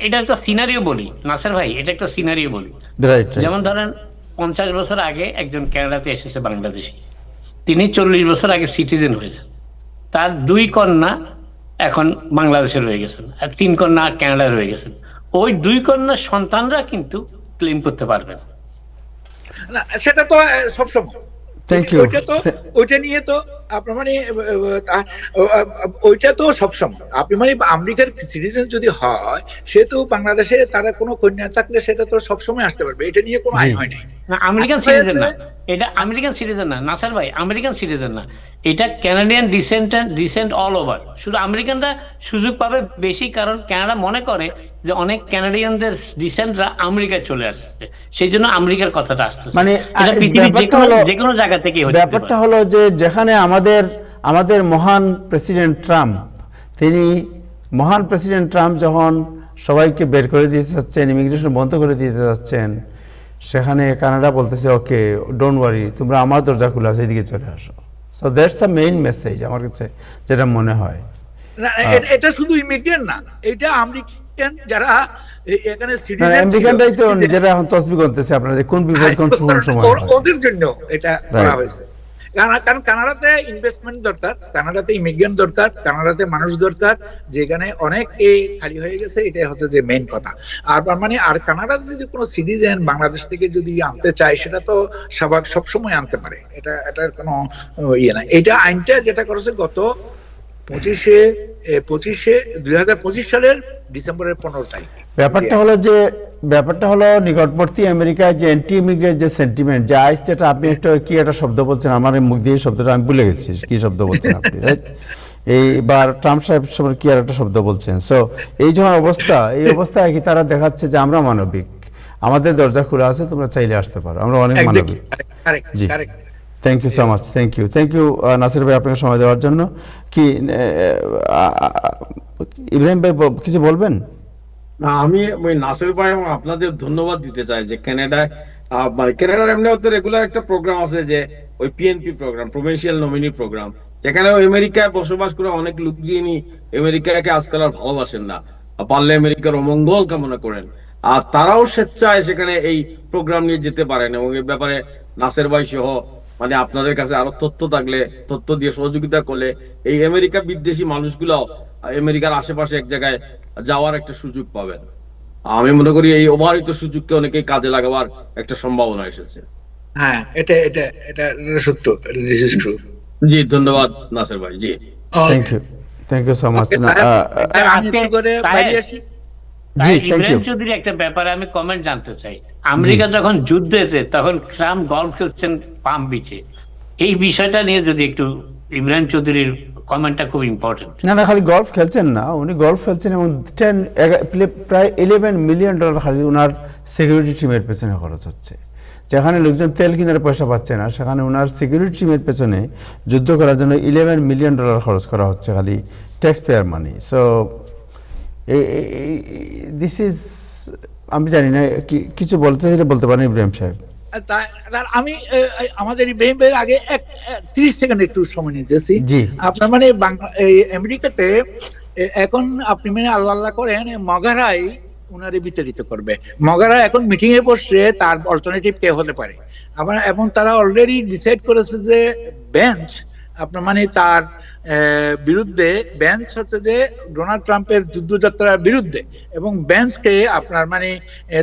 এটা একটা সিনারিও বলি নাসির ভাই, এটা একটা সিনারিও বলি। যেমন ধরেন 50 বছর আগে একজন কানাডাতে এসেছে বাংলাদেশি, তিনি 40 বছর আগে সিটিজেন হয়েছেন, তার 2 কন্যা এখন বাংলাদেশে রয়ে গেছেন আর 3 কন্যা কানাডায় রয়ে গেছেন। ওই 2 কন্যার সন্তানরা কিন্তু ক্লেম করতে পারবেন না, সেটা তো সবসময় থ্যাংক ইউ। ওইটা নিয়ে তো আপনার মানে ওইটা তো সবসময় আপনি মানে আমেরিকার সিটিজেন যদি হয়, সে তো বাংলাদেশে তারা কোনো কন্যা থাকলে সেটা তো সবসময় আসতে পারবে, এটা নিয়ে কোনো আইন হয় নাই। না, আমেরিকান সিটিজেন না, এটা আমেরিকান সিটিজেন না নাসার ভাই, আমেরিকান সিটিজেন না, এটা ক্যানাডিয়ান ডিসেন্ট অল ওভার। শুধু আমেরিকানরা সুযোগ পাবে বেশি, কারণ কানাডা মনে করে যে অনেক কানাডিয়ানদের ডিসেন্টরা আমেরিকায় চলে আসছে, সেই জন্য আমেরিকার কথাটা আসতেছে। মানে এটা পৃথিবীর ব্যাপারটা হলো, যে কোনো জায়গা থেকে হতে ব্যাপারটা পারে। হলো যে যেখানে আমাদের মহান প্রেসিডেন্ট ট্রাম্প, মহান প্রেসিডেন্ট ট্রাম্প যখন সবাইকে বের করে দিতে চাচ্ছেন, ইমিগ্রেশন বন্ধ করে দিতে যাচ্ছেন, সেখানে কানাডা বলতেছে ওকে ডোন্ট ওয়ারি, তোমরা আমার দরজা খোলা আছে, এদিকে চলে আসো। So that's the main message আমার কাছে যেটা মনে হয়। এটা শুধু ইমিগ্রেন্ট না, এটা আমেরিকান যারা এখানে আমেরিকানরাই তো নিজেরা এখন তসবি করতেছে আপনারা যে কোন বিপদ কোন সময় হয়। ওদের জন্য এটা করা হয়েছে। কারণ কানাডাতে ইনভেস্টমেন্ট দরকার, কানাডাতে ইমিগ্রেন্ট দরকার, কানাডাতে মানুষ দরকার, যেখানে অনেক খালি হয়ে গেছে, এটাই হচ্ছে যে মেইন কথা। আর মানে আর কানাডাতে যদি কোনো সিটিজেন বাংলাদেশ থেকে যদি আনতে চায়, সেটা তো সবসময় আনতে পারে, এটার কোনো ইয়ে না। এটা আইনটা যেটা করেছে গত 2025 সালের ডিসেম্বরের 15 তারিখ। ব্যাপারটা হলো নিকটবর্তী আমেরিকায় যে অ্যান্টি ইমিগ্রেন্ট যে সেন্টিমেন্ট যে আইস, যেটা আপনি একটা শব্দ বলছেন, আমার মুখ দিয়ে শব্দটা আমি ভুলে গেছি কি শব্দ বলছেন আপনি, রাইট? এইবার ট্রাম্প সাহেব কি আর একটা শব্দ বলছেন। সো এই যখন এই অবস্থায় কি তারা দেখাচ্ছে যে আমরা মানবিক, আমাদের দরজা খোলা আছে, তোমরা চাইলে আসতে পারো, আমরা অনেক মানবিক। জি, thank you so much, thank you Nasir ভাই আপনাকে সময় দেওয়ার জন্য। কি ইব্রাহিম ভাই কিছু বলবেন? আমি ওই নাসির ভাই এবং আপনাদের ধন্যবাদ দিতে চাই যে কানাডায় মানে কানাডার এমনি রেগুলার একটা প্রোগ্রাম আছে যে ওই PNP program, provincial nominee program, যেখানে আমেরিকায় বসবাস করে অনেক লোক যিনি আমেরিকাকে আজকাল আর ভালোবাসেন না, পারলে আমেরিকার অমঙ্গল কামনা করেন, আর তারাও স্বেচ্ছায় সেখানে এই প্রোগ্রাম নিয়ে যেতে পারেন। এবং এই ব্যাপারে নাসির ভাই সহ মানে আপনাদের কাছে আরো তথ্য থাকলে, তথ্য দিয়ে সহযোগিতা করলে এই আমেরিকা বিদ্বেষী মানুষগুলো আমেরিকার আশেপাশে এক জায়গায় যাওয়ার একটা সুযোগ পাবেন। আমি মনে করি এই অবারিত সুযোগকে অনেকেই কাজে লাগাবার একটা সম্ভাবনা এসেছে। হ্যাঁ, এটা সত্য, দিস ইজ ট্রু। জি, ধন্যবাদ নাসির ভাই। জি, থ্যাংক ইউ সো মাচ। আমি একটু করে বাইরে আসি। জি, থ্যাংক ইউ। ইব্রাহিম চৌধুরী একটা ব্যাপারে আমি কমেন্ট জানতে চাই। আমেরিকা যখন যুদ্ধেতে, তখন ট্রাম্প গলফ খেলছেন পাম বিচে, এই বিষয়টা নিয়ে যদি একটু ইব্রাহিম চৌধুরীর কমেন্টটা খুব ইম্পর্টেন্ট। না, খালি গলফ খেলছেন না, উনি গলফ খেলছেন এবং প্রায় $11 মিলিয়ন খালি ওনার সিকিউরিটি টিমের পেছনে খরচ হচ্ছে। যেখানে লোকজন তেল কেনার পয়সা পাচ্ছে না, সেখানে ওনার সিকিউরিটি টিমের পেছনে যুদ্ধ করার জন্য $11 মিলিয়ন খরচ করা হচ্ছে, খালি tax payer money. So this is, আমি জানি না কিছু বলতে চাইলে বলতে পারেন ইব্রাহিম সাহেব। আমি আমাদের ইব্রাহিম ভাইয়ের আগে 30 সেকেন্ড একটু সময় নিতেছি। আপনার মানে আমেরিকাতে এখন আপনি মানে আল্লাহ করেন, মগারাই উনারে বিতাড়িত করবে। মগারা এখন মিটিং এ বসছে, তার অল্টারনেটিভ কে হতে পারে। আবার এবং তারা অলরেডি ডিসাইড করেছে যে বেঞ্চ আপনার মানে তার বিরুদ্ধে, বেঞ্চ হচ্ছে যে ডোনাল্ড ট্রাম্পের যুদ্ধযাত্রার বিরুদ্ধে, এবং বেঞ্চকে আপনার মানে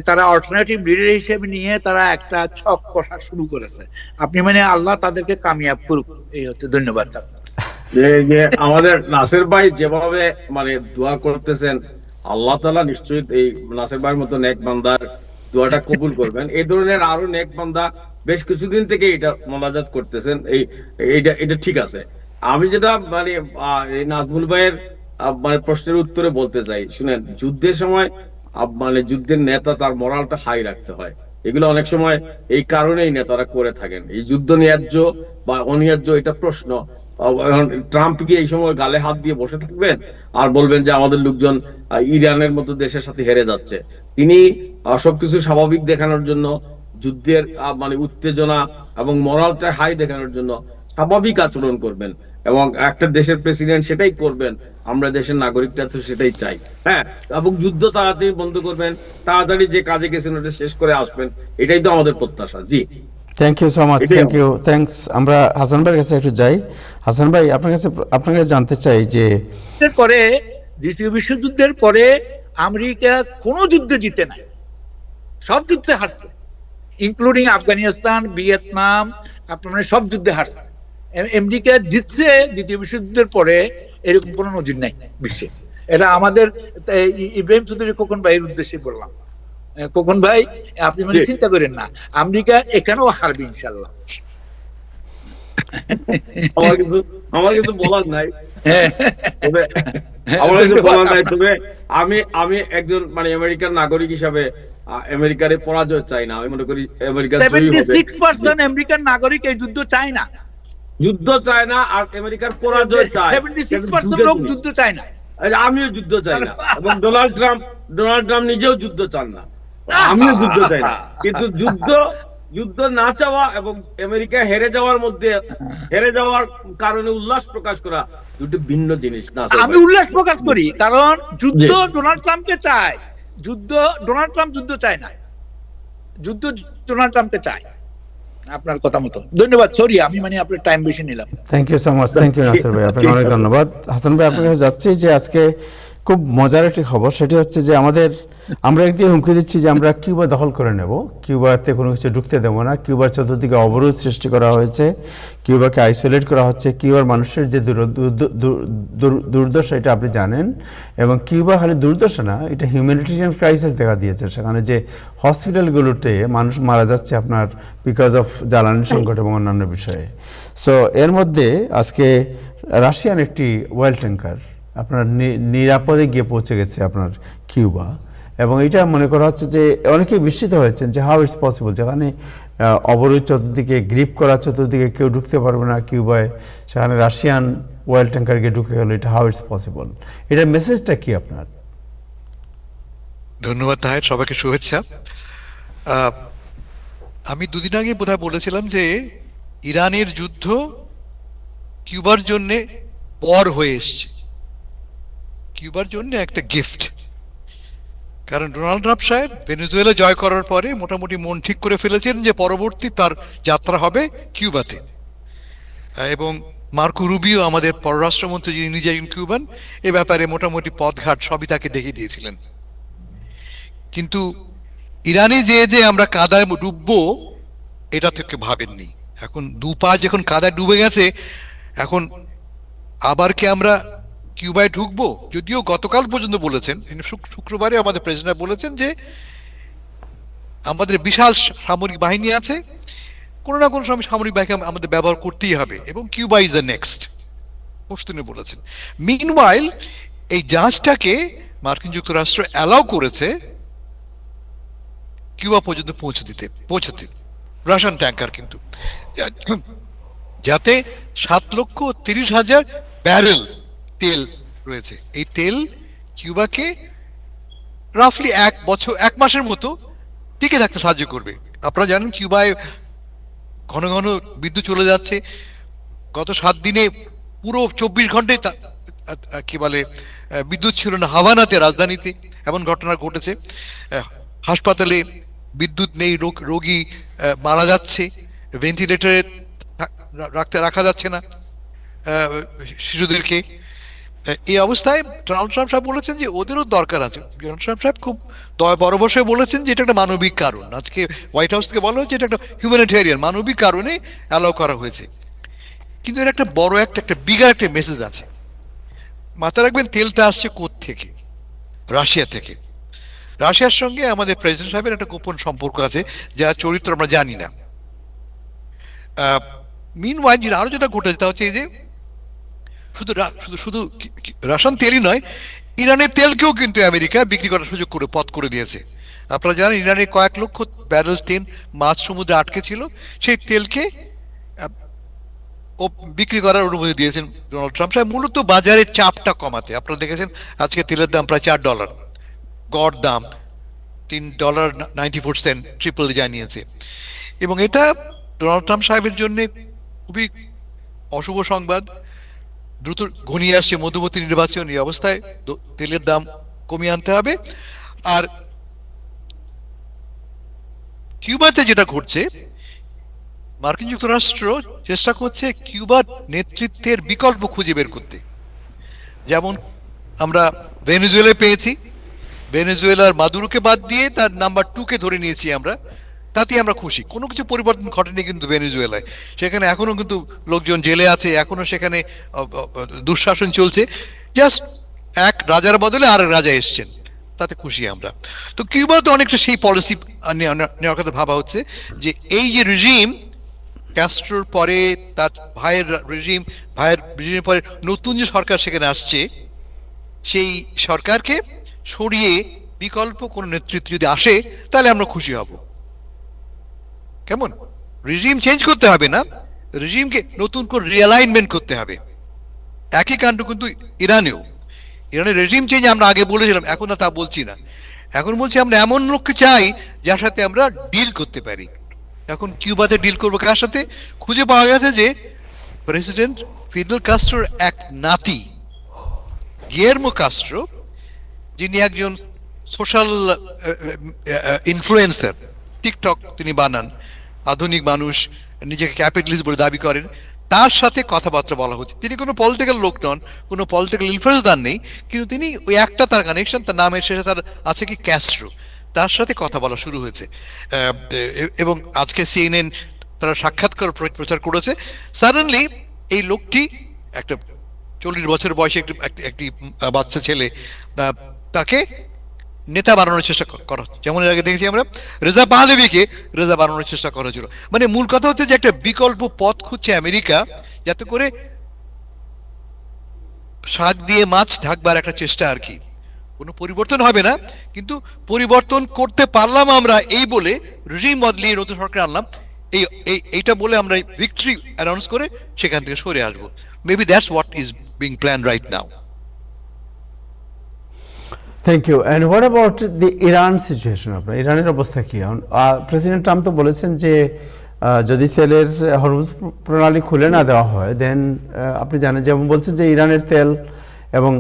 তারা অল্টারনেটিভ লিডার হিসেবে নিয়ে তারা একটা ছক কষা শুরু করেছে। আপনি মানে আল্লাহ তাদেরকে কামিয়াব করুক, এই হচ্ছে। ধন্যবাদ। যে আমাদের নাসির ভাই যেভাবে মানে দোয়া করতেছেন, আল্লাহ তাআলা নিশ্চয়ই এই নাসির ভাইয়ের মতো নেক বান্দার দোয়াটা কবুল করবেন। এই ধরনের আরো নেক বান্দা বেশ কিছুদিন থেকে এটা মোনাজাত করতেছেন, এটা ঠিক আছে। আমি যেটা মানে নাজমুল ভাইয়ের মানে প্রশ্নের উত্তরে বলতে চাই, শুনেন, যুদ্ধের সময় মানে যুদ্ধের নেতা তার মোরালটা হাই রাখতে হয়। এগুলো অনেক সময় এই কারণেই নেতারা করে থাকেন। এই যুদ্ধ ন্যায্য বা অন্যায্য এটা প্রশ্ন। ট্রাম্প কি এই সময় গালে হাত দিয়ে বসে থাকবেন আর বলবেন যে আমাদের লোকজন ইরানের মতো দেশের সাথে হেরে যাচ্ছে? তিনি সবকিছু স্বাভাবিক দেখানোর জন্য, যুদ্ধের মানে উত্তেজনা এবং মোরালটা হাই দেখানোর জন্য স্বাভাবিক আচরণ করবেন, এবং একটা দেশের প্রেসিডেন্ট সেটাই করবেন। আমরা দেশের নাগরিকরা তো সেটাই চাই। হ্যাঁ, এবং যুদ্ধ তাড়াতাড়ি বন্ধ করবেন, তাড়াতাড়ি যে কাজে গেছেন ওটা শেষ করে আসবেন, এটাই তো আমাদের প্রত্যাশা। জি, thank you so much, thanks. আমরা হাসান ভাইয়ের কাছে একটু যাই। হাসান ভাই, আপনার কাছে জানতে চাই যে পরে দ্বিতীয় বিশ্বযুদ্ধের পরে আমেরিকা কোনো যুদ্ধে জিতে নাই, সব যুদ্ধে হারছে, ইনক্লুডিং আফগানিস্তান, ভিয়েতনাম, আপনার মানে সব যুদ্ধে হারছে। আমেরিকা জিতছে দ্বিতীয় বিশ্বযুদ্ধের পরে, এরকম কোনো নজির নাই বিশ্বে। এটা আমাদের ইব্রাহিম চৌধুরী খোকন ভাইয়ের উদ্দেশ্যে বললাম। খোকন ভাই, আপনি মানে চিন্তা করেন না, আমেরিকা এখানেও হারবে ইনশাল্লাহ। আমার কিছু বলার নাই, তবে আমার কিছু বলার নাই, তবে আমি একজন মানে আমেরিকার নাগরিক হিসাবে আমেরিকার পরাজয় চাই না। আমি মনে করি আমেরিকা জয়ী হবে। 76% আমেরিকান নাগরিক এই যুদ্ধ চায় না, যুদ্ধ চায় না, আর আমেরিকার পরাজয় চায়। 76% লোক যুদ্ধ চায় না। আমিও যুদ্ধ চাই না, এবং ডোনাল্ড ট্রাম্প নিজেও যুদ্ধ চান না, আমিও যুদ্ধ চাই না। কিন্তু যুদ্ধ না চাওয়া এবং আমেরিকা হেরে যাওয়ার কারণে উল্লাস প্রকাশ করা দুটো ভিন্ন জিনিস না। আমি উল্লাস প্রকাশ করি, কারণ যুদ্ধ ডোনাল্ড ট্রাম্পকে চায়, ডোনাল্ড ট্রাম্প যুদ্ধ চায় না, যুদ্ধ ডোনাল্ড ট্রাম্পকে চায়। আপনার কথা মতো ধন্যবাদ। সরি, আমি মানে আপনার টাইম বেশি নিলাম। Thank you so much, thank you Nasir ভাই, আপনাকে অনেক ধন্যবাদ। হাসান ভাই, আপনার কাছে যাচ্ছি যে আজকে খুব মজার একটি খবর, সেটি হচ্ছে যে আমরা একদিকে হুমকি দিচ্ছি যে আমরা কিউবা দখল করে নেব, কিউবাতে কোনো কিছু ঢুকতে দেবো না, কিউবার চতুর্দিকে অবরোধ সৃষ্টি করা হয়েছে, কিউবাকে আইসোলেট করা হচ্ছে, কিউবার মানুষের যে দুর্দশা এটা আপনি জানেন, এবং কিউবা খালি দুর্দশা না, এটা হিউম্যানিটেরিয়ান ক্রাইসিস দেখা দিয়েছে। সেখানে যে হসপিটালগুলোতে মানুষ মারা যাচ্ছে আপনার বিকজ অফ জ্বালানি সংকট এবং অন্যান্য বিষয়ে। সো এর মধ্যে আজকে রাশিয়ান একটি অয়েল ট্যাঙ্কার আপনার নিরাপদে গিয়ে পৌঁছে গেছে আপনার কিউবা, এবং এটা মনে করা হচ্ছে যে অনেকেই বিস্মিত হয়েছেন যে হাউ ইটস পসিবল, যেখানে অবরোধ চতুর্দিকে গ্রিপ করা, চতুর্দিকে কেউ ঢুকতে পারবে না কিউবায়, সেখানে রাশিয়ান অয়েল ট্যাঙ্কার গিয়ে ঢুকে গেল, এটা হাউ ইটস পসিবল, এটার মেসেজটা কি আপনার? ধন্যবাদ তাহের, সবাইকে শুভেচ্ছা। আমি দুদিন আগে বোধহয় বলেছিলাম যে ইরানের যুদ্ধ কিউবার জন্য বর হয়ে এসছে, কিউবার জন্য একটা গিফট। কারণ ডোনাল্ড ট্রাম্প সাহেব ভেনেজুয়েলা জয় করার পরে মোটামুটি মন ঠিক করে ফেলেছেন যে পরবর্তী তার যাত্রা হবে কিউবাতে, এবং মার্কো রুবিও আমাদের পররাষ্ট্রমন্ত্রী, যিনি নিজে একজন কিউবান, এ ব্যাপারে মোটামুটি পথঘাট সবই তাকে দেখিয়ে দিয়েছিলেন। কিন্তু ইরানে যে আমরা কাদায় ডুববো এটা থেকে ভাবেননি। এখন দু পা যখন কাদায় ডুবে গেছে, এখন আবার কি আমরা কিউবায় ঢুকবো? যদিও গতকাল পর্যন্ত বলেছেন, শুক্রবারে আমাদের প্রেসিডেন্ট বলেছেন যে আমাদের বিশাল সামরিক বাহিনী আছে, কোনো না কোনো সময় সামরিক বাহিনী আমাদের ব্যবহার করতেই হবে, এবং কিউবা ইজ দ্য নেক্সট, তিনি বলেছেন। মিনওয়াইল এই জাহাজটাকে মার্কিন যুক্তরাষ্ট্র অ্যালাউ করেছে কিউবা পর্যন্ত পৌঁছাতে, রাশিয়ান ট্যাঙ্কার কিন্তু, যাতে 7,30,000 ব্যারেল তেল রয়েছে। এই তেল কিউবাকে রাফলি 1 মাসের মতো টিকে থাকতে সাহায্য করবে। আপনারা জানেন কিউবায় ঘন ঘন বিদ্যুৎ চলে যাচ্ছে। গত 7 দিনে পুরো 24 ঘন্টায় কি বলে বিদ্যুৎ ছিল না। হাভানাতে, রাজধানীতে এমন ঘটনা ঘটেছে, হাসপাতালে বিদ্যুৎ নেই, রোগী মারা যাচ্ছে, ভেন্টিলেটরে রাখা যাচ্ছে না শিশুদেরকে। এই অবস্থায় ডোনাল্ড ট্রাম্প সাহেব বলেছেন যে ওদেরও দরকার আছে। ডোনাল্ড ট্রাম্প সাহেব খুব বড় বড় বলেছেন যে এটা একটা মানবিক কারণ। আজকে হোয়াইট হাউস থেকে বলা হয়েছে এটা একটা হিউম্যানিটেরিয়ান মানবিক কারণে অ্যালাউ করা হয়েছে। কিন্তু এর একটা বড় একটা বিগার একটা মেসেজ আছে। মাথায় রাখবেন, তেলটা আসছে কোত্থেকে? রাশিয়া থেকে। রাশিয়ার সঙ্গে আমাদের প্রেসিডেন্ট সাহেবের একটা গোপন সম্পর্ক আছে, যার চরিত্র আমরা জানি না। মিনওয়াইল আরো যেটা ঘটেছে তা হচ্ছে এই যে শুধু রাশিয়ান তেলই নয়, ইরানের তেলকেও কিন্তু আমেরিকা বিক্রি করার সুযোগ করে পথ করে দিয়েছে। আপনারা জানেন ইরানে কয়েক লক্ষ ব্যারেল তেল মাঝ সমুদ্রে আটকে ছিল, সেই তেলকে বিক্রি করার অনুমতি দিয়েছেন ডোনাল্ড ট্রাম্প সাহেব, মূলত বাজারের চাপটা কমাতে। আপনারা দেখেছেন আজকে তেলের দাম প্রায় $4, গড় দাম $3.94, ট্রিপল জানিয়েছে। এবং এটা ডোনাল্ড ট্রাম্প সাহেবের জন্য খুবই অশুভ সংবাদ। দ্রুত ঘনিয়ে আসছে মধ্যবর্তী নির্বাচন, এই অবস্থায় তেলের দাম কমিয়ে আনতে হবে। আর কিউবাতে যেটা ঘটছে, মার্কিন যুক্তরাষ্ট্র চেষ্টা করছে কিউবার নেতৃত্বের বিকল্প খুঁজে বের করতে। যেমন আমরা ভেনেজুয়েলায় পেয়েছি, ভেনেজুয়েলার মাদুরোকে বাদ দিয়ে তার নাম্বার 2কে ধরে নিয়েছি আমরা, তাতেই আমরা খুশি। কোনো কিছু পরিবর্তন ঘটেনি কিন্তু ভেনেজুয়েলায়, সেখানে এখনো কিন্তু লোকজন জেলে আছে, এখনো সেখানে দুঃশাসন চলছে, জাস্ট এক রাজার বদলে আর এক রাজা এসছেন, তাতে খুশি আমরা। তো কিউবাতে অনেকটা সেই পলিসি নেওয়ার কথা ভাবা হচ্ছে যে এই যে রেজিম, ক্যাস্ট্রোর পরে তার ভাইয়ের রেজিমের পরে নতুন যে সরকার সেখানে আসছে, সেই সরকারকে সরিয়ে বিকল্প কোন নেতৃত্ব যদি আসে তাহলে আমরা খুশি হব। কেমন? রেজিম চেঞ্জ করতে হবে না, রেজিমকে নতুন করে রিঅ্যালাইনমেন্ট করতে হবে। একই কাণ্ড কিন্তু ইরানেও। ইরানের রেজিম চেঞ্জ আমরা আগে বলেছিলাম, এখন আর তা বলছি না। এখন বলছি আমরা এমন লোককে চাই যার সাথে আমরা ডিল করতে পারি। এখন কিউবাতে ডিল করবো কার সাথে? খুঁজে পাওয়া গেছে যে প্রেসিডেন্ট ফিদেল কাস্ট্রোর এক নাতি গিয়ের্মো কাস্ট্রো, যিনি একজন সোশ্যাল ইনফ্লুয়েন্সার, টিকটক তিনি বানান, আধুনিক মানুষ, নিজেকে ক্যাপিটালিস্ট বলে দাবি করেন, তার সাথে কথাবার্তা বলা হচ্ছে। তিনি কোনো পলিটিক্যাল লোক নন, কোনো পলিটিক্যাল ইনফ্লুয়েন্স দান নেই, কিন্তু তিনি ওই একটা তার কানেকশন, তার নামের শেষে তার আছে কি ক্যাস্ট্রো, তার সাথে কথা বলা শুরু হয়েছে। এবং আজকে সিএনএন তারা সাক্ষাৎকার প্রচার করেছে। সাডেনলি এই লোকটি, একটা 40 বছর বয়সে একটি বাচ্চা ছেলে, তাকে নেতা বানানোর চেষ্টা করা হচ্ছে। যেমন এর আগে দেখেছি আমরা রেজা পাহলেভিকে রেজা বানানোর চেষ্টা করা হচ্ছিল। মানে মূল কথা হচ্ছে যে একটা বিকল্প পথ খুঁজছে আমেরিকা, যাতে করে শাক দিয়ে মাছ ঢাকবার একটা চেষ্টা আর কি। কোনো পরিবর্তন হবে না, কিন্তু পরিবর্তন করতে পারলাম আমরা এই বলে রেজিম বদলিয়ে নতুন সরকার আনলাম, এইটা বলে আমরা ভিক্টরি অ্যানাউন্স করে সেখান থেকে সরে আসবো। Maybe that's what is being plan right now. Thank you. And what about the Iran situation? আপনার ইরানের অবস্থা কি? প্রেসিডেন্ট ট্রাম্প তো বলেছেন যে যদি তেলের হরমুজ প্রণালী খুলে না দেওয়া হয়, দেন আপনি জানেন, যেমন বলছেন যে ইরানের তেল এবং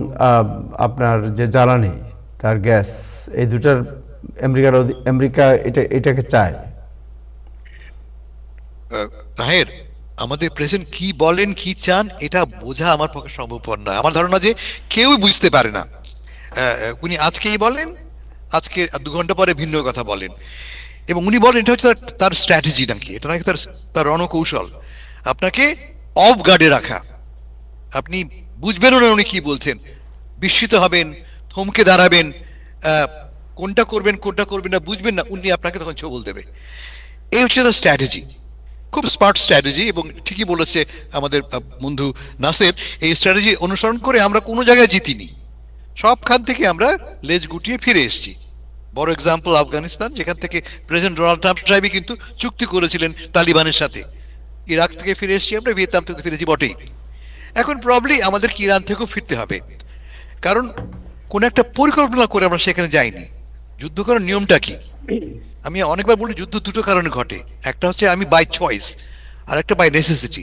আপনার যে জ্বালানি, তার গ্যাস, এই দুটার আমেরিকা এটাকে চায়। তাহের, আমাদের প্রেসিডেন্ট কি বলেন, কি চান, এটা বোঝা আমার পক্ষে সম্ভবপর না। আমার ধারণা যে কেউ বুঝতে পারে না। উনি আজকেই বলেন, আজকে 2 ঘন্টা পরে ভিন্ন কথা বলেন, এবং উনি বলেন এটা হচ্ছে তার স্ট্র্যাটেজি নাকি, এটা নাকি তার রণকৌশল, আপনাকে অফ গার্ডে রাখা। আপনি বুঝবেনও না উনি কি বলছেন, বিস্মিত হবেন, থমকে দাঁড়াবেন, কোনটা করবেন কোনটা করবেন না বুঝবেন না, উনি আপনাকে তখন ছবল দেবে। এই হচ্ছে তার স্ট্র্যাটেজি, খুব স্মার্ট স্ট্র্যাটেজি। এবং ঠিকই বলেছে আমাদের বন্ধু নাসের, এই স্ট্র্যাটেজি অনুসরণ করে আমরা কোনো জায়গায় জিতিনি, সবখান থেকে আমরা লেজ গুটিয়ে ফিরে এসেছি। বড় এক্সাম্পল আফগানিস্তান, যেখান থেকে প্রেসিডেন্ট ডোনাল্ড ট্রাম্প সাহেবই কিন্তু চুক্তি করেছিলেন তালিবানের সাথে। ইরাক থেকে ফিরে এসেছি আমরা, ভিয়েতনাম থেকে ফিরেছি বটেই। এখন প্রবলি আমাদের কি ইরান থেকেও ফিরতে হবে, কারণ কোন একটা পরিকল্পনা করে আমরা সেখানে যাইনি। যুদ্ধ করার নিয়মটা কি? আমি অনেকবার বলি যুদ্ধ দুটো কারণে ঘটে, একটা হচ্ছে আমি বাই চয়েস, আর একটা বাই নেসেসিটি।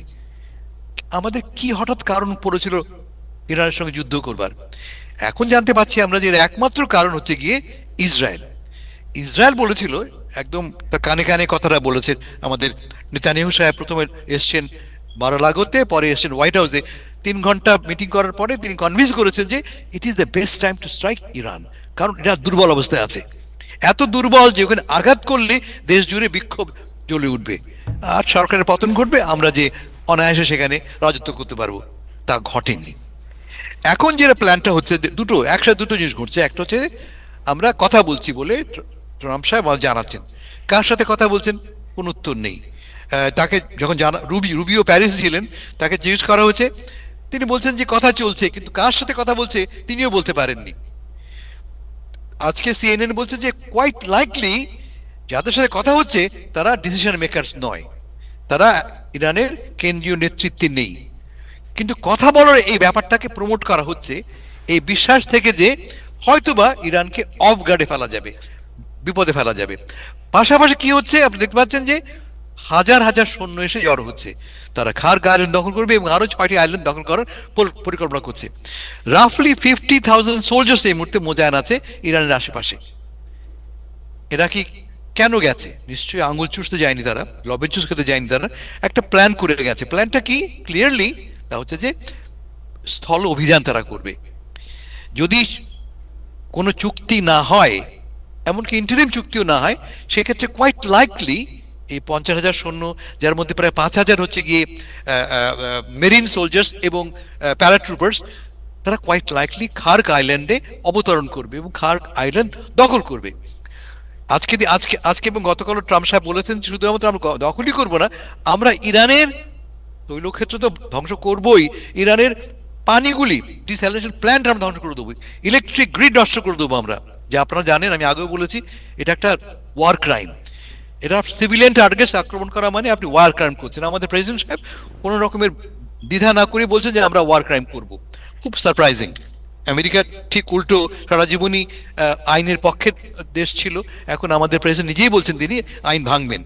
আমাদের কি হঠাৎ কারণ পড়েছিল ইরানের সঙ্গে যুদ্ধ করবার? এখন জানতে পারছি আমরা যে একমাত্র কারণ হচ্ছে গিয়ে ইসরায়েল বলেছিল, একদম তার কানে কানে কথাটা বলেছেন আমাদের নেতানিয়াহু সাহেব। প্রথমে এসছেন মার-আ-লাগোতে, পরে এসছেন হোয়াইট হাউসে। 3 ঘন্টা মিটিং করার পরে তিনি কনভিন্স করেছেন যে it is the best time to strike Iran, কারণ এটা দুর্বল অবস্থায় আছে, এত দুর্বল যে ওখানে আঘাত করলে দেশ জুড়ে বিক্ষোভ জ্বলে উঠবে আর সরকারের পতন ঘটবে, আমরা যে অনায়াসে সেখানে রাজত্ব করতে পারবো। তা ঘটেনি। এখন যেটা প্ল্যানটা হচ্ছে, একসাথে দুটো জিনিস ঘটছে। একটা হচ্ছে আমরা কথা বলছি বলে ট্রাম্প সাহেব জানাচ্ছেন, কার সাথে কথা বলছেন কোন উত্তর নেই। তাকে যখন রুবিও প্যারিসে ছিলেন, তাকে জিজ্ঞেস করা হয়েছে, তিনি বলছেন যে কথা চলছে, কিন্তু কার সাথে কথা বলছে তিনিও বলতে পারেননি। আজকে সিএনএন বলছে যে কোয়াইট লাইকলি যাদের সাথে কথা হচ্ছে তারা ডিসিশন মেকারস নয়, তারা ইরানের কেন্দ্রীয় নেতৃত্বে নেই। কিন্তু কথা বলার এই ব্যাপারটাকে প্রমোট করা হচ্ছে এই বিশ্বাস থেকে যে হয়তোবা ইরানকে অফ গার্ডে ফেলা যাবে, বিপদে ফেলা যাবে। পাশাপাশি কি হচ্ছে আপনি দেখতে পাচ্ছেন যে হাজার হাজার সৈন্য এসে জড়ো হচ্ছে, তারা খার্গ আইল্যান্ড দখল করবে এবং আরো 6টি আইল্যান্ড দখল করার পরিকল্পনা করছে। রাফলি 50,000 সোলজার্স এই মুহূর্তে মোতায়েন আছে ইরানের আশেপাশে। এরা কি কেন গেছে? নিশ্চয়ই আঙুল চুষতে যায়নি তারা, লবের চুষ খেতে যায়নি তারা, একটা প্ল্যান করে গেছে। প্ল্যানটা কি? ক্লিয়ারলি তা হচ্ছে যে স্থল অভিযান তারা করবে। যদি কোনো চুক্তি না হয় এমনকি ইন্টারিম চুক্তিও না হয়, সেক্ষেত্রে কোয়াইট লাইকলি এই 50,000 সৈন্য, যার মধ্যে প্রায় 5,000 হচ্ছে গিয়ে মেরিন সোলজার্স এবং প্যারাট্রুপার্স, তারা কোয়াইট লাইকলি খার্ক আইল্যান্ডে অবতরণ করবে এবং খার্ক আইল্যান্ড দখল করবে। আজকে এবং গতকাল ট্রাম্প সাহেব বলেছেন শুধুমাত্র আমরা দখলই করবো না, আমরা ইরানের তৈলক্ষেত্র তো ধ্বংস করবোই, ইরানের পানিগুলি ডিস্যালিনেশন প্ল্যান্ট আমরা ধ্বংস করে দেবো, ইলেকট্রিক গ্রিড নষ্ট করে দেবো আমরা। যা আপনারা জানেন, আমি আগেও বলেছি, এটা একটা ওয়ার ক্রাইম। এটা সিভিলিয়ান টার্গেটস আক্রমণ করা মানে আপনি ওয়ার ক্রাইম করছেন। আমাদের প্রেসিডেন্ট সাহেব কোনো রকমের দ্বিধা না করে বলছেন যে আমরা ওয়ার ক্রাইম করব। খুব সারপ্রাইজিং। আমেরিকা ঠিক উল্টো, সারা জীবনই আইনের পক্ষের দেশ ছিল, এখন আমাদের প্রেসিডেন্ট নিজেই বলছেন তিনি আইন ভাঙবেন।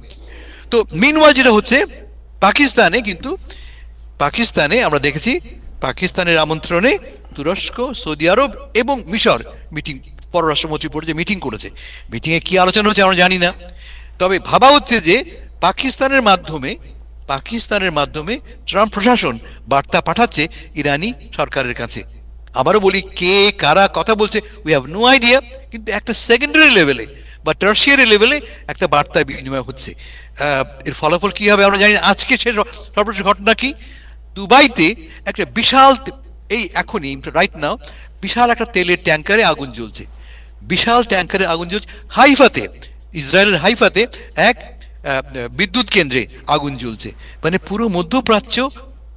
তো মিনওয়াইল যেটা হচ্ছে পাকিস্তানে আমরা দেখেছি, পাকিস্তানের আমন্ত্রণে তুরস্ক, সৌদি আরব এবং মিশর পররাষ্ট্রমন্ত্রী পর্যায়ে মিটিং করেছে। মিটিংয়ে কি আলোচনা হচ্ছে আমরা জানি না, তবে ভাবা হচ্ছে যে পাকিস্তানের মাধ্যমে ট্রাম্প প্রশাসন বার্তা পাঠাচ্ছে ইরানি সরকারের কাছে। আবারও বলি, কে কারা কথা বলছে উই হ্যাভ নো আইডিয়া, কিন্তু একটা সেকেন্ডারি লেভেলে বা টার্সিয়ারি লেভেলে একটা বার্তা বিনিময় হচ্ছে। এর ফলাফল কি হবে আমরা জানি না। আজকে সর্বশেষ ঘটনা কি, দুবাইতে একটা বিশাল, এই এখনই রাইট নাও, বিশাল একটা তেলের ট্যাঙ্কারে আগুন জ্বলছে, হাইফাতে, ইসরায়েলের হাইফাতে এক বিদ্যুৎ কেন্দ্রে আগুন জ্বলছে। মানে পুরো মধ্যপ্রাচ্য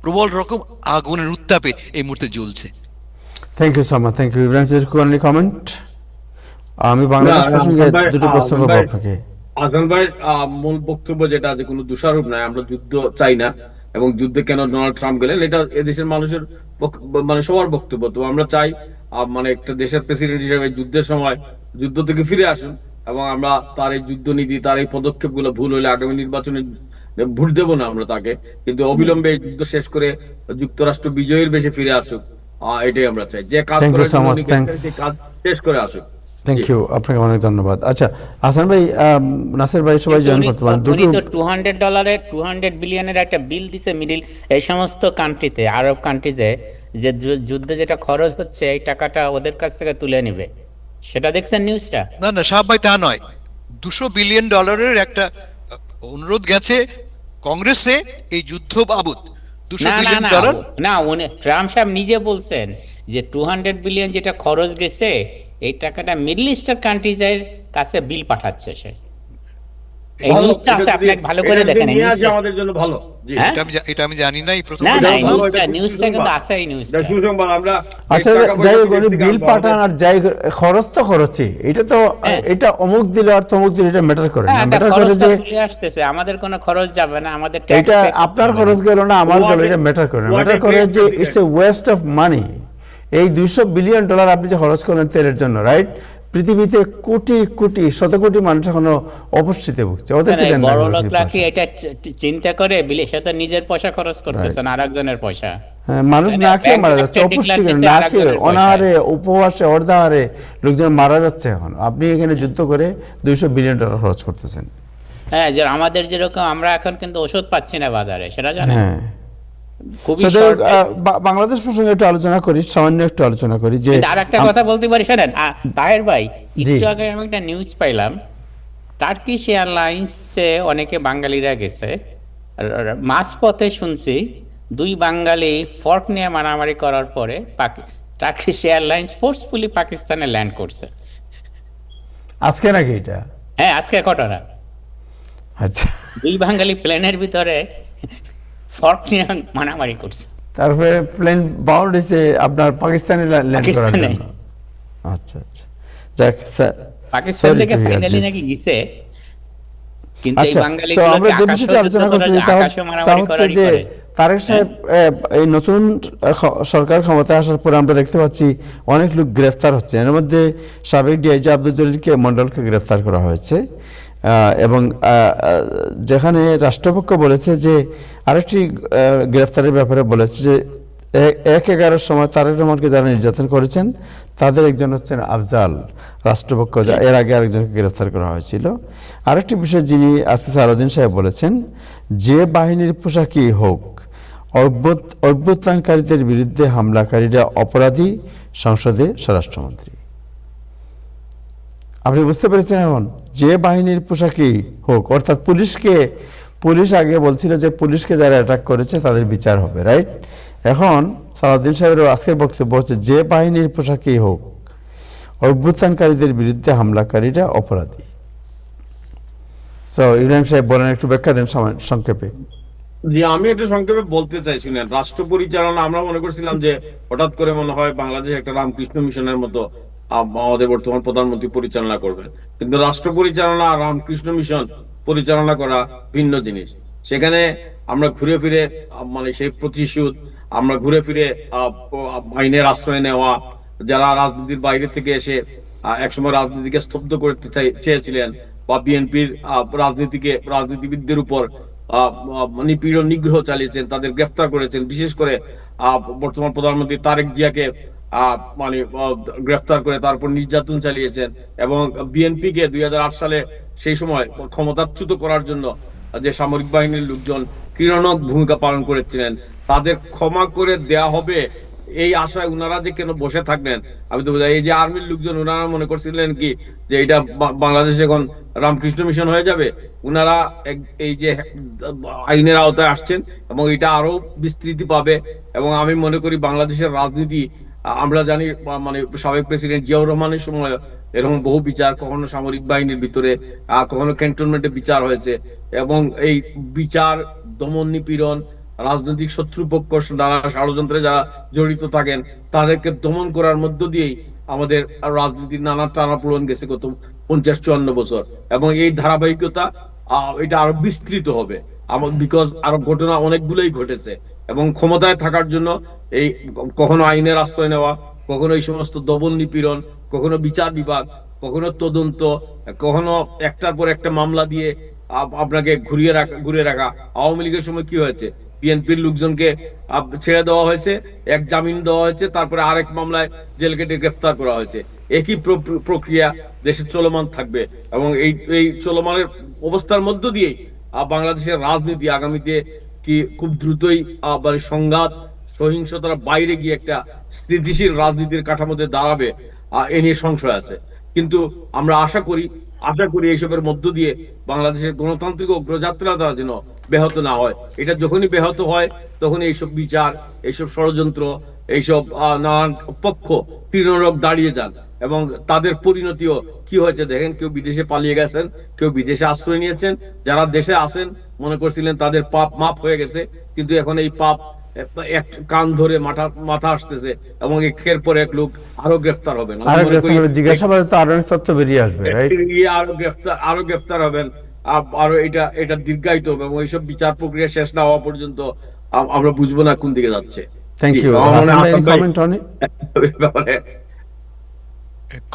প্রবল রকম আগুনের উত্তাপে এই মুহূর্তে জ্বলছে। Thank you so much, thank you. Ibrahim কোন কমেন্ট? আমি বাংলাদেশ প্রসঙ্গে দুটো প্রশ্ন করবো আপনাকে। আজম ভাই মূল বক্তব্য যেটা, যে কোনো দোষারোপ নাই, আমরা যুদ্ধ চাই না, এবং যুদ্ধে কেন ডোনাল্ড ট্রাম্প গেলেন, এটা এদেশের মানুষের মানে সবার বক্তব্য। তো আমরা চাই মানে একটা দেশের প্রেসিডেন্ট হিসেবে যুদ্ধের সময় যুদ্ধ থেকে ফিরে আসুন, এবং আমরা তার এই যুদ্ধ নীতি, তার এই পদক্ষেপগুলো ভুল হলে আগামী নির্বাচনে ভোট দেবো না আমরা তাকে, কিন্তু অবিলম্বে এই যুদ্ধ শেষ করে যুক্তরাষ্ট্র বিজয়ের বেশে ফিরে আসুক, এটাই আমরা চাই। যে কাজ করে সেই কাজ শেষ করে আসুক। থ্যাংক ইউ, আপনাকে অনেক ধন্যবাদ। আচ্ছা হাসান ভাই, নাসির ভাই, সবাই জয়েন করতে পারেন। উনি তো $200 বিলিয়নের একটা বিল দিছে মিডিল এই সমস্ত কান্ট্রিতে, আরব কান্ট্রিজে, যে যুদ্ধে যেটা খরচ হচ্ছে এই টাকাটা ওদের কাছ থেকে তুলে নেবে। সেটা দেখছেন নিউজটা? না সাহাব ভাই, তা নয়। $200 বিলিয়ন একটা অনুরোধ গেছে কংগ্রেসে এই যুদ্ধ বাবদ। $200 বিলিয়ন। না, উনি ট্রাম্প সাহেব নিজে বলছেন যে 200 বিলিয়ন যেটা খরচ গেছে, এই টাকাটা মিডল ইস্টার্ন কান্ট্রিজের কাছে বিল পাঠাচ্ছে সে। এই নিউজটা আছে, আপনি ভালো করে দেখেন। এই নিউজটা আমাদের জন্য ভালো। জি, এটা আমি জানি না, এই প্রথম নিউজটা কিন্তু আছে। এই নিউজটা আমরা, আচ্ছা যাই হোক, বিল পাঠান আর যাই খরচ তো খরচই, এটা তো এটা অমুক দিলে আর তমুক দিলে এটা ম্যাটার করে না। ম্যাটার করে যে আসতেছে, আমাদের কোনো খরচ যাবে না, আমাদের এটা আপনার খরচ গেল না আমার গেল, এটা ম্যাটার করে না। ম্যাটার করে যে it's a West of money. এই $200 বিলিয়ন আপনি যে খরচ করেন তেলের জন্য, রাইট? পৃথিবীতে কোটি কোটি শত কোটি মানুষ এখনো অপুষ্টিতে ভুগছে, ওদেরকে দেন না। বড় লোকরা কি এটা চিন্তা করে বিলেশে নিজের পয়সা খরচ করতেছে না আরেকজনের পয়সা? মানুষ না খেয়ে মারা যাচ্ছে, অপুষ্টি না খেয়ে, অনাহারে, উপবাসে, অর্ধাহারে লোকজন মারা যাচ্ছে এখন। আপনি এখানে যুদ্ধ করে $200 বিলিয়ন খরচ করতেছেন। হ্যাঁ, যে আমাদের যেরকম আমরা এখন কিন্তু ওষুধ পাচ্ছি না বাজারে, সেটা জানেন? হ্যাঁ, বাংলাদেশ প্রসঙ্গে একটু আলোচনা করি, সামান্য একটু আলোচনা করি। যে আরেকটা কথা বলতে পারি, শোনেন তাহের ভাই, একটু আগে আমি একটা নিউজ পাইলাম, টার্কিশ এয়ারলাইন্সে অনেকে বাঙালিরা গেছে, মাঝপথে শুনছি 2 বাঙালি ফর্ক নিয়ে মারামারি করার পরে টার্কিশ এয়ারলাইন্স ফোর্সফুলি পাকিস্তানে ল্যান্ড করছে। আজকে নাকি এটা? হ্যাঁ, আজকে ঘটনা। আচ্ছা, 2 বাঙালি প্লেনের ভিতরে ফর্ক নিয়ে মারামারি করছে, তারপরে প্লেন বাউন্ড হয়েছে আপনার পাকিস্তানে ল্যান্ড করার জন্য। আচ্ছা আচ্ছা, যাক স্যার, পাকিস্তান থেকে ফাইনালি নাকি গেছে, কিন্তু এই বাঙালিগুলো আমরা যে বিষয়টা আলোচনা করতে হচ্ছে যে তারেক সাহেব এই নতুন সরকার ক্ষমতায় আসার পরে আমরা দেখতে পাচ্ছি অনেক লোক গ্রেফতার হচ্ছে। এর মধ্যে সাবেক ডিআইজি আব্দুল জলিলকে, মন্ডলকে গ্রেফতার করা হয়েছে, এবং যেখানে রাষ্ট্রপক্ষ বলেছে যে আরেকটি গ্রেফতারের ব্যাপারে বলেছে যে 1/11 সময় তারেক রহমানকে যারা নির্যাতন করেছেন তাদের একজন হচ্ছেন আফজাল। রাষ্ট্রপক্ষ এর আগে আরেকজনকে গ্রেফতার করা হয়েছিল। আরেকটি বিষয় যিনি আসিস আলাউদ্দিন সাহেব বলেছেন, যে বাহিনীর পোশাকই হোক, অভ্যুত্থানকারীদের বিরুদ্ধে হামলাকারীরা অপরাধী, সংসদে স্বরাষ্ট্রমন্ত্রী। আপনি বুঝতে পেরেছেন? এখন যে বাহিনীর পোশাকেই হোক, অর্থাৎ পুলিশ আগে বলছিল যে পুলিশকে যারা অ্যাটাক করেছে তাদের বিচার হবে, রাইট? এখন সালাউদ্দিন সাহেবের আজকের বক্তব্য হচ্ছে যে বাহিনীর পোশাকেই হোক, অভ্যুত্থানকারীদের বিরুদ্ধে হামলাকারীরা অপরাধী। সো ইব্রাহিম সাহেব বলেন, একটু ব্যাখ্যা দেন সংক্ষেপে। জি, আমি একটু সংক্ষেপে বলতে চাই, শুনেন। রাষ্ট্র পরিচালনা আমরা মনে করছিলাম যে হঠাৎ করে মনে হয় বাংলাদেশ একটা রামকৃষ্ণ মিশনের মতো আমাদের বর্তমান প্রধানমন্ত্রী পরিচালনা করবেন, কিন্তু রাষ্ট্র পরিচালনা আর রামকৃষ্ণ মিশন পরিচালনা করা ভিন্ন জিনিস। সেখানে আমরা ঘুরে ফিরে মানে সেই প্রতিশোধ, আমরা ঘুরে ফিরে আইনের আশ্রয় নেওয়া, যারা রাজনীতির বাইরে থেকে এসে একসময় রাজনীতিকে স্তব্ধ করতে চেয়েছিলেন বা বিএনপির রাজনীতিবিদদের উপর নিপীড়ন নিগ্রহ চালিয়েছেন, তাদের গ্রেফতার করেছেন। বিশেষ করে বর্তমান প্রধানমন্ত্রী তারেক জিয়াকে মানে গ্রেফতার করে তারপর নির্যাতন চালিয়েছেন, এবং বিএনপি কে 2008 সালে সেই সময় ক্ষমতাচ্যুত করার জন্য যে সামরিক বাহিনীর লোকজন ক্রীড়নক ভূমিকা পালন করেছিলেন, তাদের ক্ষমা করে দেয়া হবে এই আশায় উনারা যে কেন বসে থাকবেন আমি তো বোঝাই। এই যে আর্মির লোকজন, উনারা মনে করছিলেন কি যে এটা বাংলাদেশ এখন রামকৃষ্ণ মিশন হয়ে যাবে? উনারা এই যে আইনের আওতায় আসছেন এবং এটা আরো বিস্তৃতি পাবে। এবং আমি মনে করি বাংলাদেশের রাজনীতি, আমরা জানি মানে সাবেক প্রেসিডেন্ট জিয়াউর রহমানের সময় এরকম বহু বিচার, কখনো সামরিক বাহিনীর ভিতরে, কখনো ক্যান্টনমেন্টে বিচার হয়েছে, এবং এই বিচার, দমন নিপীড়ন, রাজনৈতিক শত্রুপক্ষ দ্বারা ষড়যন্ত্রে যারা জড়িত থাকেন তাদেরকে দমন করার মধ্য দিয়েই আমাদের রাজনীতির নানা টানাপোড়েন গেছে গত 50-54 বছর, এবং এই ধারাবাহিকতা এটা আরো বিস্তৃত হবে বিকজ আরো ঘটনা অনেকগুলোই ঘটেছে। এবং ক্ষমতায় থাকার জন্য এই কখনো আইনের আশ্রয় নেওয়া, কখনো এই সমস্ত দমন নিপীড়ন, কখনো বিচার বিভাগ, কখনো তদন্ত, কখনো একটার পর একটা মামলা দিয়ে আপনাকে ঘুরিয়ে রাখা। আওয়ামী লীগের সময় কি হয়েছে? বিএনপির লোকজনকে ছেড়ে দেওয়া হয়েছে, এক জামিন দেওয়া হয়েছে, তারপরে আরেক মামলায় জেল কেটে গ্রেফতার করা হয়েছে। একই প্রক্রিয়া দেশে চলমান থাকবে, এবং এই চলমানের অবস্থার মধ্য দিয়ে বাংলাদেশের রাজনীতি আগামীতে কি খুব দ্রুতই মানে সংঘাত, সহিংসতার বাইরে গিয়ে একটা স্থিতিশীল রাজনীতির কাঠামোতে দাঁড়াবে, এ নিয়ে সংশয় আছে। কিন্তু আমরা আশা করি এইসবের মধ্য দিয়ে বাংলাদেশের গণতান্ত্রিক অগ্রযাত্রাটা যেন ব্যাহত না হয়। এটা যখনই ব্যাহত হয় তখন এইসব বিচার, এইসব ষড়যন্ত্র, এইসব নানান পক্ষ ক্রীড়নক দাঁড়িয়ে যান, এবং তাদের পরিণতিও কি হয়েছে দেখেন। কেউ বিদেশে পালিয়ে গেছেন, কেউ বিদেশে আশ্রয় নিয়েছেন, যারা দেশে আসেন মনে করছিলেন তাদের পাপ মাপ হয়ে গেছে, কিন্তু এখন এই পাপ এক কান ধরে মাথা আসতেছে, এবং একের পর এক লোক আরো গ্রেফতার হবেন, জিজ্ঞাসাবাদে তো আরো তথ্য বেরিয়ে আসবে, আরো গ্রেফতার হবেন, আরো এটা দীর্ঘায়িত হবে, এবং এইসব বিচার প্রক্রিয়া শেষ না হওয়া পর্যন্ত আমরা বুঝবো না কোন দিকে যাচ্ছে। Thank you.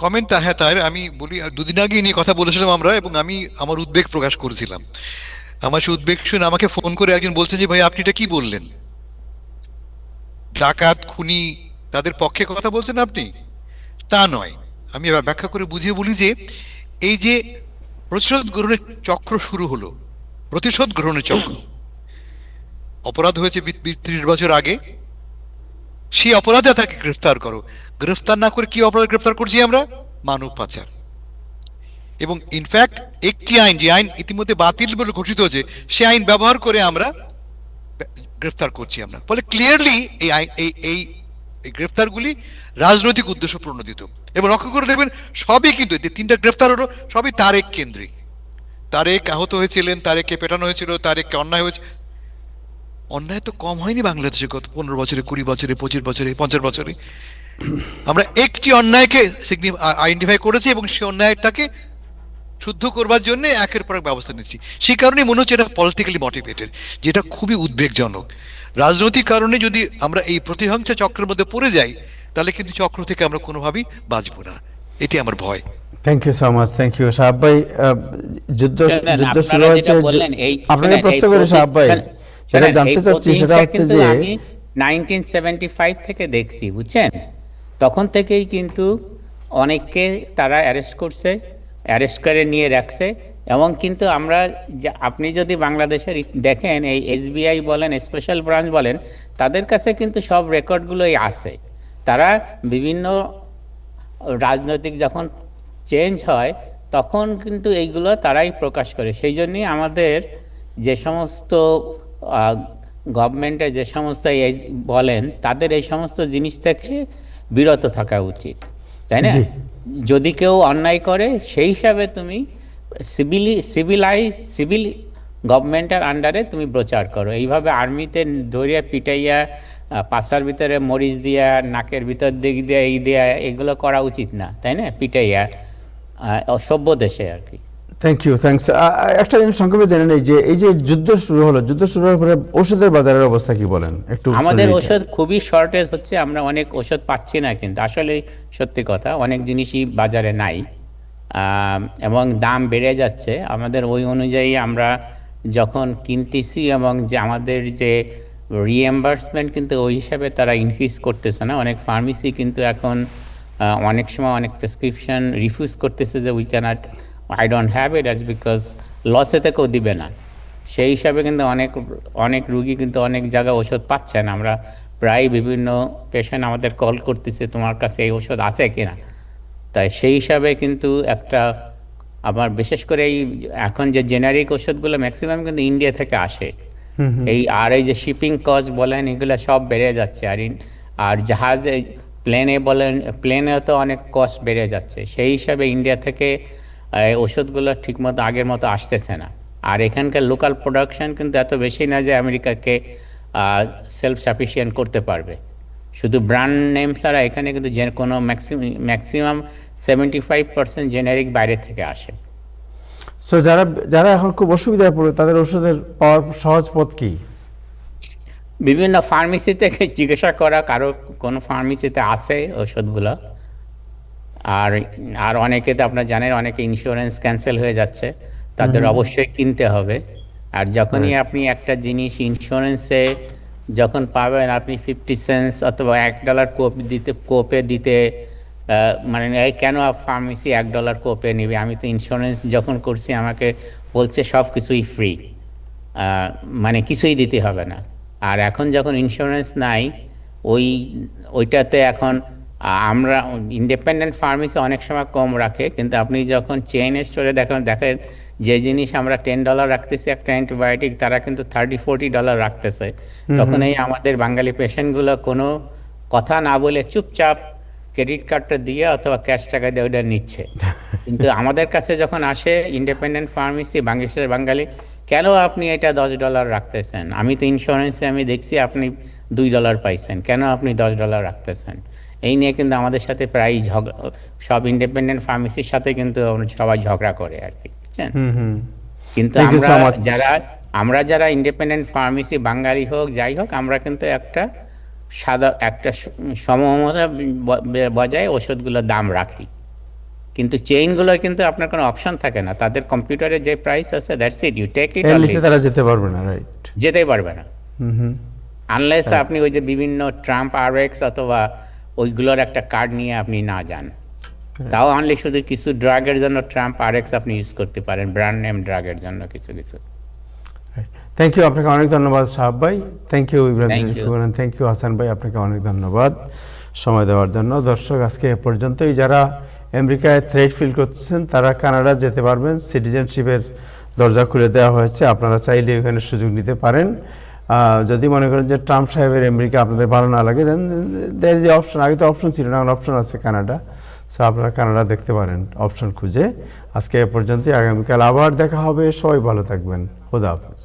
কমেন্ট, হ্যাঁ তাই আমি বলি, দুদিন আগে নিয়ে কথা বলেছিলাম আমরা, এবং আমি আমার উদ্বেগ প্রকাশ করেছিলাম। আমার সেই উদ্বেগ শুনে আমাকে ফোন করে একজন বলছেন যে ভাই আপনি এটা কি বললেন, ডাকাত খুনি তাদের পক্ষে কথা বলছেন আপনি? তা নয়, আমি এবার ব্যাখ্যা করে বুঝিয়ে বলি যে এই যে প্রতিশোধ গ্রহণের চক্র শুরু হলো, প্রতিশোধ গ্রহণের চক্র, অপরাধ হয়েছে 30 বছর আগে, সেই অপরাধে তাকে গ্রেফতার করো, গ্রেফতার না করে কি অপরাধ গ্রেফতার করছি আমরা? মানব পাচার। এবং ইনফ্যাক্ট একটি আইন, যে আইন ইতিমধ্যে বাতিল বলে ঘোষিত হয়েছে, সে আইন ব্যবহার করে আমরা গ্রেফতার করছি আমরা। ফলে ক্লিয়ারলি এই গ্রেফতারগুলি রাজনৈতিক উদ্দেশ্য প্রণোদিত। এবং লক্ষ্য করে দেখবেন সবই কিন্তু 3টা গ্রেফতার হলো সবই তারেক কেন্দ্রিক। তারেক আহত হয়েছিলেন, তারেককে পেটানো হয়েছিল, তারেককে অন্যায় হয়েছে। অন্যায় তো কম হয়নি বাংলাদেশে গত 15 বছরে, 20 বছরে, 25 বছরে, 50 বছরে। আমরা একটি অন্যায়কে আইডেন্টিফাই করেছি এবং সেই অন্যায়টাকে শুদ্ধ করবার জন্য একের পর এক ব্যবস্থা নিচ্ছি। সেই কারণে মনে হচ্ছে এটা পলিটিক্যালি মোটিভেটেড, যেটা খুবই উদ্বেগজনক। রাজনৈতিক কারণে যদি আমরা এই প্রতিহিংসা চক্রের মধ্যে পড়ে যাই, তাহলে কিন্তু চক্র থেকে আমরা কোনোভাবেই বাঁচবো না, এটি আমার ভয়। Thank you so much. Thank you Sahab ভাই। যুদ্ধ শুরু হয়েছে, আপনাকে প্রশ্ন করে সাহাব ভাই যেটা জানতে চাচ্ছি সেটা হচ্ছে যে 1975 থেকে দেখছি, বুঝছেন, তখন থেকেই কিন্তু অনেককে তারা অ্যারেস্ট করছে, অ্যারেস্ট করে নিয়ে রাখছে। এবং কিন্তু আমরা, আপনি যদি বাংলাদেশের দেখেন, এই SBI বলেন, স্পেশাল ব্রাঞ্চ বলেন, তাদের কাছে কিন্তু সব রেকর্ডগুলোই আছে। তারা বিভিন্ন রাজনৈতিক যখন চেঞ্জ হয় তখন কিন্তু এইগুলো তারাই প্রকাশ করে। সেই জন্যই আমাদের যে সমস্ত গভর্নমেন্টের যে সমস্ত বলেন তাদের এই সমস্ত জিনিস থেকে বিরত থাকা উচিত, তাই না? জি। যদি কেউ অন্যায় করে সেই হিসাবে তুমি সিভিল গভর্নমেন্টের আন্ডারে তুমি প্রচার করো। এইভাবে আর্মিতে ধরিয়া পিটাইয়া পাশার ভিতরে মরিচ দিয়া নাকের ভিতর দিক দিয়ে এই দেয়া এগুলো করা উচিত না, তাই না? পিটাইয়া অসভ্য দেশে আর কি। Thank you, thanks. একটা জিনিস সংক্ষেপে জেনে নেই যে এই যে যুদ্ধ শুরু হলো, যুদ্ধ শুরু হওয়ার পরে ওষুধের বাজারের অবস্থা কি বলেন একটু? আমাদের ওষুধ খুবই শর্টেজ হচ্ছে, আমরা অনেক ওষুধ পাচ্ছি না, কিন্তু আসলে সত্যি কথা অনেক জিনিসই বাজারে নাই এবং দাম বেড়ে যাচ্ছে। আমাদের ওই অনুযায়ী আমরা যখন কিনতেছি এবং যে আমাদের যে রিএম্বার্সমেন্ট কিন্তু ওই হিসাবে তারা ইনক্রিজ করতেছে না। অনেক ফার্মেসি কিন্তু এখন অনেক সময় অনেক প্রেসক্রিপশন রিফিউজ করতেছে যে we can't, I don't have it, as because লসে থেকেও দিবে না। সেই হিসাবে কিন্তু অনেক রুগী কিন্তু অনেক জায়গায় ওষুধ পাচ্ছে না। আমরা প্রায় বিভিন্ন পেশেন্ট আমাদের কল করতেছে তোমার কাছে এই ওষুধ আছে কিনা। তাই সেই হিসাবে কিন্তু একটা আবার বিশেষ করে এই এখন যে জেনারিক ওষুধগুলো ম্যাক্সিমাম কিন্তু ইন্ডিয়া থেকে আসে। এই যে শিপিং কস্ট বলেন এগুলো সব বেড়ে যাচ্ছে। আর জাহাজে প্লেনে বলেন, প্লেনেও তো অনেক কস্ট বেড়ে যাচ্ছে। সেই হিসাবে ইন্ডিয়া থেকে ওষুধগুলো ঠিকমতো আগের মতো আসতেছে না। আর এখানকার লোকাল প্রোডাকশন কিন্তু এত বেশি না যে আমেরিকাকে সেলফ সাফিসিয়েন্ট করতে পারবে। শুধু ব্র্যান্ড নেম ছাড়া এখানে কিন্তু যে কোনো ম্যাক্সিমাম 75% জেনারিক বাইরে থেকে আসে। সো যারা এখন খুব অসুবিধায় পড়ে তাদের ওষুধের পাওয়ার সহজ পথ কি? বিভিন্ন ফার্মেসি থেকে জিজ্ঞাসা করা, কারো কোনো ফার্মেসিতে আছে ওষুধগুলো। আর অনেকে তো আপনারা জানেন অনেকে ইন্স্যুরেন্স ক্যান্সেল হয়ে যাচ্ছে, তাদের অবশ্যই কিনতে হবে। আর যখনই আপনি একটা জিনিস ইন্স্যুরেন্সে যখন পাবেন, আপনি 50 সেন্টস অথবা $1 কোপে দিতে মানে কেন ফার্মেসি $1 কোপে নেবে? আমি তো ইন্স্যুরেন্স যখন করছি আমাকে বলছে সব কিছুই ফ্রি, মানে কিছুই দিতে হবে না। আর এখন যখন ইন্স্যুরেন্স নাই ওইটাতে এখন আমরা ইন্ডিপেন্ডেন্ট ফার্মেসি অনেক সময় কম রাখে, কিন্তু আপনি যখন চেইন স্টোরে দেখেন যে জিনিস আমরা $10 রাখতেছি একটা অ্যান্টিবায়োটিক, তারা কিন্তু $30-40 রাখতেছে। তখন এই আমাদের বাঙালি পেশেন্টগুলো কোনো কথা না বলে চুপচাপ ক্রেডিট কার্ডটা দিয়ে অথবা ক্যাশ টাকা দিয়ে ওটা নিচ্ছে। কিন্তু আমাদের কাছে যখন আসে ইন্ডিপেন্ডেন্ট ফার্মেসি বাংলাদেশের বাঙালি, কেন আপনি এটা $10 রাখতেছেন? আমি তো ইন্স্যুরেন্সে আমি দেখছি আপনি $2 পাইছেন, কেন আপনি $10 রাখতেছেন? এই নিয়ে কিন্তু আমাদের সাথে প্রায় ঝগড়া, সব ইন্ডিপেন্ডেন্ট ফার্মেসির সাথে কিন্তু সবাই ঝগড়া করে আর কি, বুঝছেন? কিন্তু আমরা যারা ইন্ডিপেন্ডেন্ট ফার্মেসি বাঙালি হোক যাই হোক, আমরা কিন্তু একটা সমমতা বজায় ওষুধগুলোর দাম রাখি। কিন্তু চেইনগুলো কিন্তু আপনার কোনো অপশন থাকে না, তাদের কম্পিউটারে যে প্রাইস আছে that's it, you take it. তারা যেতে পারবে না, রাইট? যেতেই পারবে না আনলেস আপনি ওই যে বিভিন্ন ট্রাম্প RX অথবা ওইগুলোর একটা কার্ড নিয়ে আপনি না যান। তাও অনলি শুধু কিছু ড্রাগের জন্য ট্রাম্প RX আপনি ইউজ করতে পারেন, ব্র্যান্ড নেম ড্রাগের জন্য কিছু। থ্যাংক ইউ, আপনাকে অনেক ধন্যবাদ সাহাব ভাই। Thank you Ibrahim, thank you Hasan ভাই, আপনাকে অনেক ধন্যবাদ সময় দেওয়ার জন্য। দর্শক, আজকে এ পর্যন্তই। যারা আমেরিকায় থ্রেট ফিল করতেছেন তারা কানাডা যেতে পারবেন, সিটিজেনশিপের দরজা খুলে দেওয়া হয়েছে, আপনারা চাইলে এখানে সুযোগ নিতে পারেন। যদি মনে করেন যে ট্রাম্প সাহেবের আমেরিকা আপনাদের ভালো না লাগে, দেন দের যে অপশন, আগে তো অপশন ছিল না, অপশন আছে কানাডা। সো আপনারা কানাডা দেখতে পারেন অপশন খুঁজে। আজকে এ পর্যন্তই, আগামীকাল আবার দেখা হবে। সবাই ভালো থাকবেন, খোদা হাফেজ।